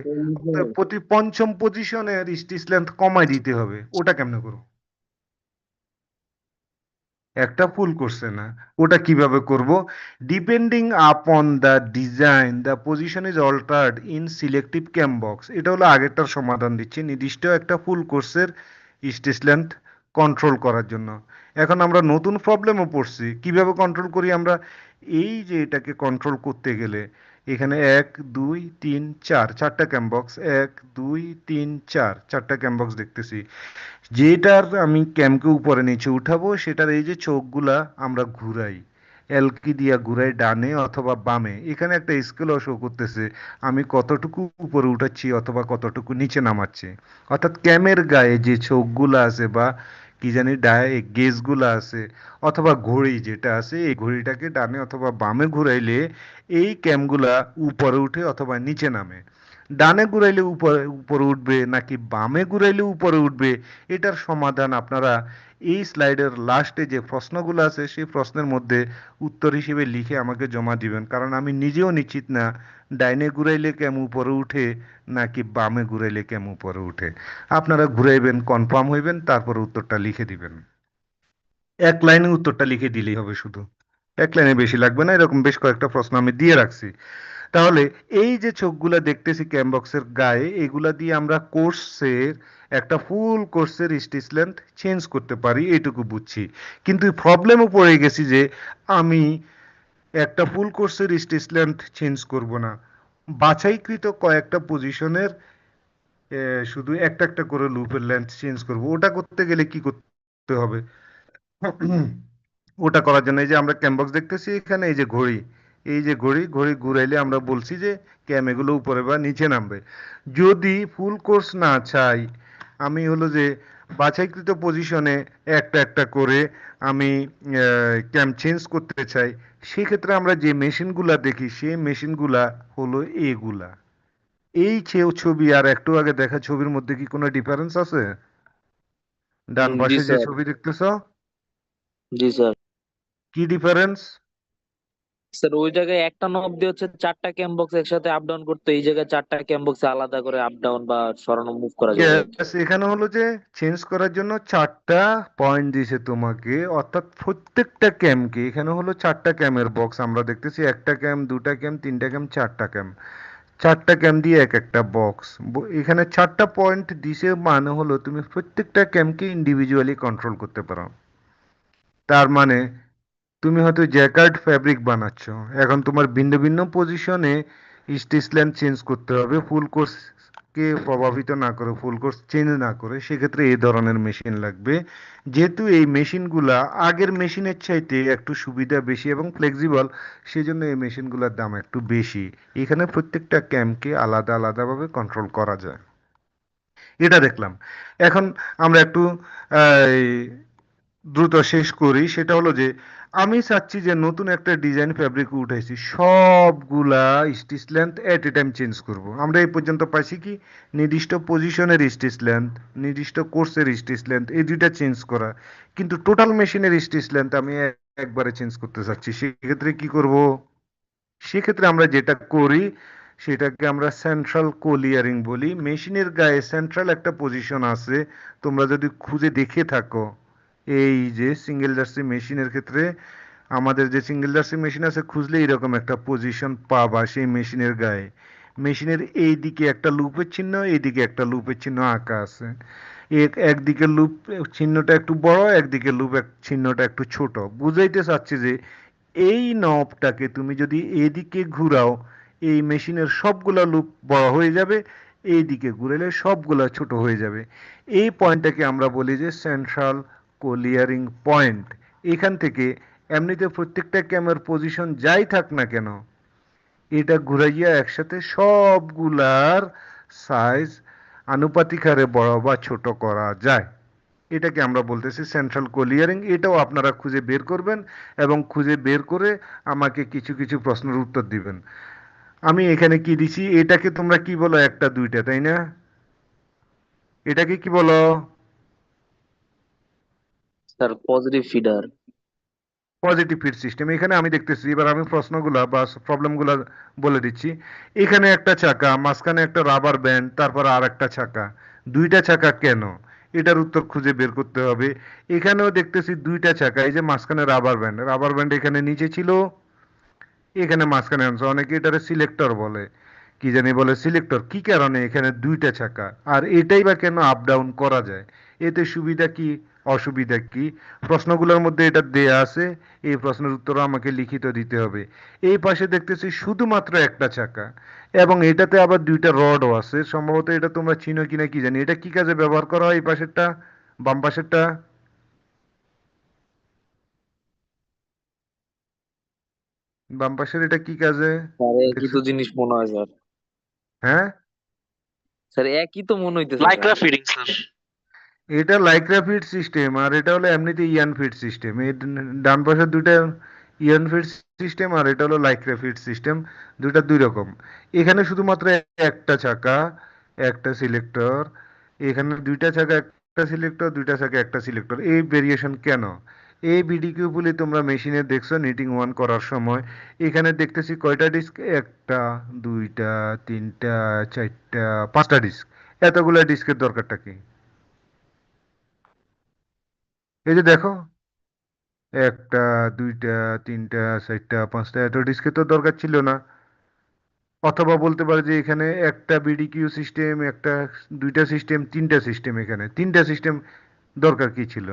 অতএব প্রতি পঞ্চম পজিশনের স্টিচ লেন্থ কমাই দিতে হবে। ওটা কেমনে করো? একটা ফুল করছে না, ওটা কিভাবে করব? Depending upon the design the position is altered in selective cam box. এটা হলো আগেরটার সমাধান দিচ্ছি, নির্দিষ্ট একটা ফুল কোর্সের স্টিচ লেন্থ কন্ট্রোল করার জন্য। এখন আমরা নতুন প্রবলেমও পড়ছি, কিভাবে কন্ট্রোল করি আমরা? এই যে এটাকে কন্ট্রোল করতে গেলে এখানে 1 2 3 4 চারটা ক্যামবক্স, 1 2 3 4 চারটা ক্যামবক্স দেখতেছি। যেটার আমি ক্যামকে উপরে নিচে উঠাবো সেটার এই যে চোখগুলা আমরা ঘুরাই, এলকি দিয়া ঘুরাই ডানে অথবা বামে। এখানে একটা স্কেলও শো করতেছে আমি কতটুকু উপরে উঠাচ্ছি অথবা কতটুকু নিচে নামাচ্ছি। অর্থাৎ ক্যামের গায়ে যে চোখগুলা আছে বা কি জানি গেজগুলা আছে, অথবা ঘড়ি যেটা আছে, এই ঘড়িটাকে ডানে অথবা বামে ঘুরাইলে এই ক্যামগুলা উপরে উঠে অথবা নিচে নামে। ডানে ঘুরাইলে উপরে উপরে উঠবে নাকি বামে ঘুরাইলে উপরে উঠবে, এটার সমাধান আপনারা এই স্লাইডের লাস্টে যে প্রশ্নগুলো আছে সেই প্রশ্নের মধ্যে উত্তর হিসেবে লিখে আমাকে জমা দিবেন, কারণ আমি নিজেও নিশ্চিত না ডাইনে ঘুরাইলে কেমন উপরে উঠে নাকি বামে ঘুরাইলে কেমন উপরে উঠে। আপনারা ঘুরাইবেন, কনফার্ম হইবেন, তারপর উত্তরটা লিখে দিবেন। এক লাইনে উত্তরটা লিখে দিলেই হবে শুধু, এক লাইনে বেশি লাগবে না। এরকম বেশ কয়েকটা প্রশ্ন আমি দিয়ে রাখছি। তাহলে এই যে চোখগুলা দেখতেছি ক্যামবক্সের গায়ে, এগুলা দিয়ে আমরা কোর্সের একটা ফুল কোর্সের স্টিচ লেন্থ চেঞ্জ করতে পারি, এইটুকু বুঝছি। কিন্তু প্রবলেমও পড়ে গেছি যে আমি একটা ফুল কোর্সের স্টিচ লেন্থ চেঞ্জ করব না, বাছাইকৃত কয়েকটা পজিশনের শুধু একটা একটা করে লুপের লেন্থ চেঞ্জ করব। ওটা করতে গেলে কি করতে হবে? ওটা করার জন্য এই যে আমরা ক্যামবক্স দেখতেছি এখানে, এই যে ঘড়ি, এই যে ঘড়ি, ঘড়ি ঘুরাইলে আমরা বলছি যে ক্যাম এগুলো উপরে বা নিচে নামবে। যদি ফুল কোর্স না চাই, আমি হলো যে বাছাইকৃত পজিশনে একটা একটা করে আমি ক্যাম চেঞ্জ করতে চাই, সেক্ষেত্রে আমরা যে মেশিনগুলা দেখি সেই মেশিনগুলা হলো এগুলা। এই ছবি আর একটু আগে দেখা ছবির মধ্যে কি কোনো ডিফারেন্স আছে? ডান জি পাশে যে স্যার। ছবি দেখতেছো জি স্যার। কি ডিফারেন্স? স্যার ওই জায়গায় একটা নব দিয়ে হচ্ছে 4টা ক্যাম বক্স একসাথে আপ ডাউন করতে, এই জায়গায় 4টা ক্যাম বক্সে আলাদা করে আপ ডাউন বা সরানো মুভ করা যাবে আর কি। ইয়েস, এখানে হলো যে চেঞ্জ করার জন্য 4টা পয়েন্ট দিয়েছে তোমাকে, অর্থাৎ প্রত্যেকটা ক্যামকে এখানে হলো 4টা ক্যামের বক্স আমরা দেখতেছি, একটা ক্যাম, দুটা ক্যাম, তিনটা ক্যাম, 4টা ক্যাম, 4টা ক্যাম দিয়ে এক একটা বক্স। এখানে 4টা পয়েন্ট দিছে, মানে হলো তুমি প্রত্যেকটা ক্যামকে ইন্ডিভিজুয়ালি কন্ট্রোল করতে পারো। তার মানে তুমি হয়তো জ্যাকার্ড ফ্যাব্রিক বানাচ্ছ, এখন তোমার ভিন্ন ভিন্ন পজিশনে স্টিচ লেন্থ চেঞ্জ করতে হবে ফুল কোর্সকে প্রভাবিত না করে, ফুল কোর্স চেঞ্জ না করে, সেক্ষেত্রে এই ধরনের মেশিন লাগবে। যেহেতু এই মেশিনগুলা আগের মেশিনের চাইতে একটু সুবিধা বেশি এবং ফ্লেক্সিবল, সেজন্য এই মেশিনগুলোর দাম একটু বেশি। এখানে প্রত্যেকটা ক্যামকে আলাদা আলাদাভাবে কন্ট্রোল করা যায়, এটা দেখলাম। এখন আমরা একটু এই, দ্রুত শেষ করি। সেটা হলো যে আমি চাচ্ছি যে নতুন একটা ডিজাইন ফ্যাব্রিক উঠাইছি, সবগুলা স্টিচ লেন্থ এট এ টাইম চেঞ্জ করব। আমরা এই পর্যন্ত পাইছি কি নির্দিষ্ট পজিশনের স্টিচ লেন্থ, নির্দিষ্ট কোর্সের স্টিচ লেন্থ, এই দুইটা চেঞ্জ করা, কিন্তু টোটাল মেশিনের স্টিচ লেন্থ আমি একবারে চেঞ্জ করতে চাচ্ছি। সেক্ষেত্রে কি করব? সেক্ষেত্রে আমরা যেটা করি সেটাকে আমরা সেন্ট্রাল কোলিয়ারিং বলি। মেশিনের গায়ে সেন্ট্রাল একটা পজিশন আছে, তোমরা যদি খুঁজে দেখে থাকো, এই যে সিঙ্গেল জার্সি মেশিনের ক্ষেত্রে আমাদের যে সিঙ্গেল জার্সি মেশিন আছে, খুঁজলে এরকম একটা পজিশন পাবা সেই মেশিনের গায়ে। মেশিনের এই দিকে একটা লুপের চিহ্ন, এইদিকে একটা লুপের চিহ্ন আঁকা আছে। একদিকে লুপ চিহ্নটা একটু বড়, একদিকে লুপ চিহ্নটা একটু ছোট। বুঝাইতে চাচ্ছি যে এই নবটাকে তুমি যদি এদিকে ঘুরাও, এই মেশিনের সবগুলা লুপ বড় হয়ে যাবে, এই দিকে ঘুরালে সবগুলা ছোট হয়ে যাবে। এই পয়েন্টটাকে আমরা বলি যে সেন্ট্রাল কোলিয়ারিং পয়েন্ট। এখান থেকে এমনিতে প্রত্যেকটা ক্যামের পজিশন যাই থাক না কেন, এটা ঘুরাইয়া একসাথে সবগুলার সাইজ আনুপাতিক হারে বড় বা ছোট করা যায়। এটাকে আমরা বলতেছি সেন্ট্রাল কোলিয়ারিং। এটাও আপনারা খুঁজে বের করবেন এবং খুঁজে বের করে আমাকে কিছু কিছু প্রশ্নের উত্তর দিবেন। আমি এখানে কি দিছি, এটাকে তোমরা কি বলো? একটা দুইটা, তাই না? এটাকে কি বলো? Sir positive feeder. Positive feed system. এখানে আমি দেখতেছি, এবার আমি প্রশ্নগুলা বা প্রবলেমগুলা বলে দিচ্ছি। এখানে একটা চাকা, মাঝখানে একটা রাবার ব্যান্ড, তারপর আর একটা চাকা, দুইটা চাকা কেন? এটার উত্তর খুঁজে বের করতে হবে। এখানেও দেখতেছি দুইটা চাকা, এই যে মাঝখানে রাবার ব্যান্ড, রাবার ব্যান্ড এখানে নিচে ছিল, এখানে মাঝখানে আনছে। অনেকে এটারে সিলেক্টর বলে, কি জানি বলে সিলেক্টর। কি কারণে এখানে দুইটা চাকা, আর এটাই বা কেন আপ ডাউন করা যায়? এতে সুবিধা কি, অসুবিধা কি? প্রশ্নগুলোর মধ্যে এটা দেয়া আছে, এই প্রশ্নের উত্তর আমাকে লিখিত দিতে হবে। এই পাশে দেখতেছি শুধুমাত্র একটা চাকা, এবং এটাতে আবার দুইটা রডও আছে। সম্ভবত এটা তোমরা চিনো কিনা কি জানি। এটা কি কাজে ব্যবহার করা হয়? এই পাশেরটা, বাম পাশেরটা, বাম পাশের এটা কি কাজে স্যার একই দেখছো? তো জিনিস মনে হয় স্যার। হ্যাঁ, স্যার একই তো মনে হইতেছে লাইক্রা স্যার। Feeding sir. এটা লাইক্রা ফিড সিস্টেম, আর এটা হলো এমনিতে ইয়ান ফিড সিস্টেম। এই ডান পাশের দুইটা ইয়ান ফিড সিস্টেম, আর এটা হলো লাইক্রা ফিড সিস্টেম। দুইটা দুই রকম। এখানে শুধুমাত্র একটা চাকা, একটা সিলেক্টর। এখানে দুইটা চাকা, একটা সিলেক্টর, দুইটা চাকা, একটা সিলেক্টর। এই ভেরিয়েশন কেন? এই বিডিকিউ বলে তোমরা মেশিনে দেখছো নিটিং ওয়ান করার সময়। এখানে দেখতেছি কয়টা ডিস্ক, একটা, দুইটা, তিনটা, চারটা, পাঁচটা ডিস্ক। এতগুলা ডিস্কের দরকারটা কি? এই যে দেখো, একটা, দুইটা, তিনটা, চারটা, পাঁচটা, এত ডিস্কের তো দরকার ছিল না। অথবা বলতে পারে যে এখানে একটা বিডিকিউ সিস্টেম, একটা, দুইটা সিস্টেম, তিনটা সিস্টেম, এখানে তিনটা সিস্টেম দরকার কি ছিল?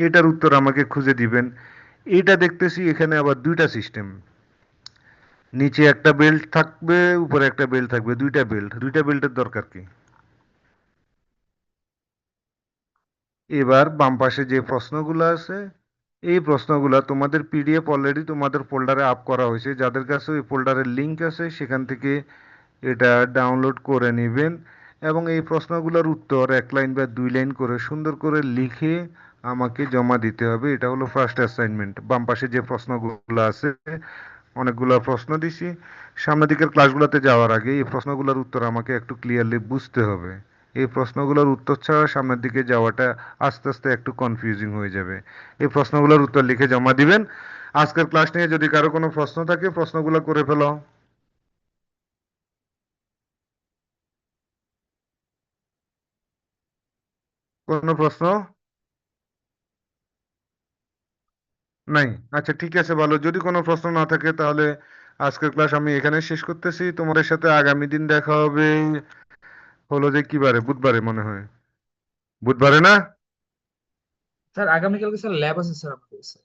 এটার উত্তর আমাকে খুঁজে দিবেন। এটা দেখতেছি এখানে আবার দুইটা সিস্টেম, নিচে একটা বেল্ট থাকবে, উপরে একটা বেল্ট থাকবে, দুইটা বেল্ট। দুইটা বেল্টের দরকার কি? এবার বাম পাশে যে প্রশ্নগুলো আছে, এই প্রশ্নগুলা তোমাদের পিডিএফ অলরেডি তোমাদের ফোল্ডারে আপ করা হয়েছে। যাদের কাছে ওই ফোল্ডারের লিংক আছে সেখান থেকে এটা ডাউনলোড করে নেবেন, এবং এই প্রশ্নগুলোর উত্তর এক লাইন বা দুই লাইন করে সুন্দর করে লিখে আমাকে জমা দিতে হবে। এটা হলো ফার্স্ট অ্যাসাইনমেন্ট। বাম পাশে যে প্রশ্নগুলো আছে, অনেকগুলো প্রশ্ন দিছি। সামনের দিকের ক্লাসগুলোতে যাওয়ার আগে এই প্রশ্নগুলোর উত্তর আমাকে একটু ক্লিয়ারলি বুঝতে হবে। এই প্রশ্নগুলোর উত্তর ছাড়া সামনের দিকে যাওয়াটা আস্তে আস্তে একটু কনফিউজিং হয়ে যাবে। এই প্রশ্নগুলোর উত্তর লিখে জমা দিবেন। আজকের ক্লাস নিয়ে যদি কারো কোনো প্রশ্ন থাকে প্রশ্নগুলো করে ফেলো। কোনো প্রশ্ন নাই? আচ্ছা ঠিক আছে, ভালো। যদি কোনো প্রশ্ন না থাকে তাহলে আজকের ক্লাস আমি এখানে শেষ করতেছি। তোমাদের সাথে আগামী দিন দেখা হবে হলো যে কি বারে, বুধবারে মনে হয়। বুধবারে না? স্যার আগামীকালকে স্যার ল্যাব আছে স্যার আমাদের স্যার।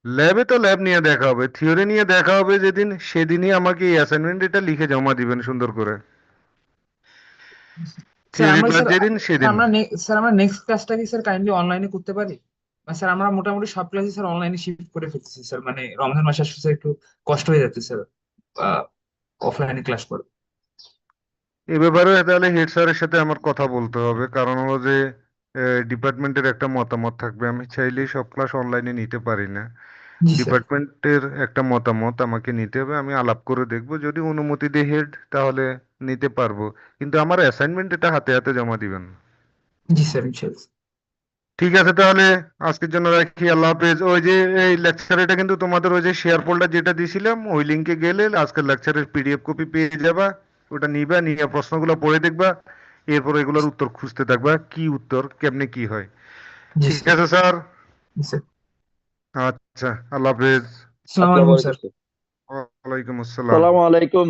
ল্যাবে তো ল্যাব নিয়ে দেখা হবে, থিওরি নিয়ে দেখা হবে যেদিন, সেদিনই আমাকে এই অ্যাসাইনমেন্ট এটা লিখে জমা দিবেন সুন্দর করে। স্যার থিওরি আমরা ক্লাস স্যার যেদিন সেদিন। স্যার আমরা নেক্সট ক্লাসটা কি স্যার কাইন্ডলি অনলাইনে করতে পারি? স্যার আমরা মোটামুটি সব ক্লাসই স্যার অনলাইনে শিফট করে ফেলতেছি স্যার, মানে রমজান মাস আসছে স্যার, একটু কষ্ট হয়ে যাচ্ছে স্যার অফলাইনে ক্লাস করে। এ ব্যাপারে তাহলে হেড স্যারের সাথে আমার কথা বলতে হবে, কারণ হলো যে ডিপার্টমেন্টের একটা মতামত থাকবে। আমি চাইলেই সব ক্লাস অনলাইনে নিতে পারি না। জি স্যার। ডিপার্টমেন্টের একটা মতামত আমাকে নিতে হবে, আমি আলাপ করে দেখব, যদি অনুমতি দেয় হেড তাহলে নিতে পারবো, কিন্তু আমার অ্যাসাইনমেন্ট এটা হাতে হাতে জমা দিবেন। জি স্যার ইনশাআল্লাহ। ঠিক আছে তাহলে আজকের জন্য রাখি, আল্লাহ হাফেজ। ওই যে এই লেকচার এটা কিন্তু তোমাদের ওই যে শেয়ার ফোল্ডার যেটা দিছিলাম ওই লিংকে গেলে আজকের লেকচারের পিডিএফ কপি পেয়ে যাবা। ওটা নিবা, নিয়ে প্রশ্নগুলো পড়ে দেখবা, এরপর এগুলোর উত্তর খুঁজতে থাকবা, কি উত্তর কেমনে কি হয়। জি ঠিক স্যার। আছে স্যার? জি স্যার। আচ্ছা, আল্লাহ হাফেজ। আসসালামু আসসালামু আলাইকুম স্যার। আলাইকুম স্যার। ওয়ালাইকুম আসসালাম। আসসালামু আলাইকুম।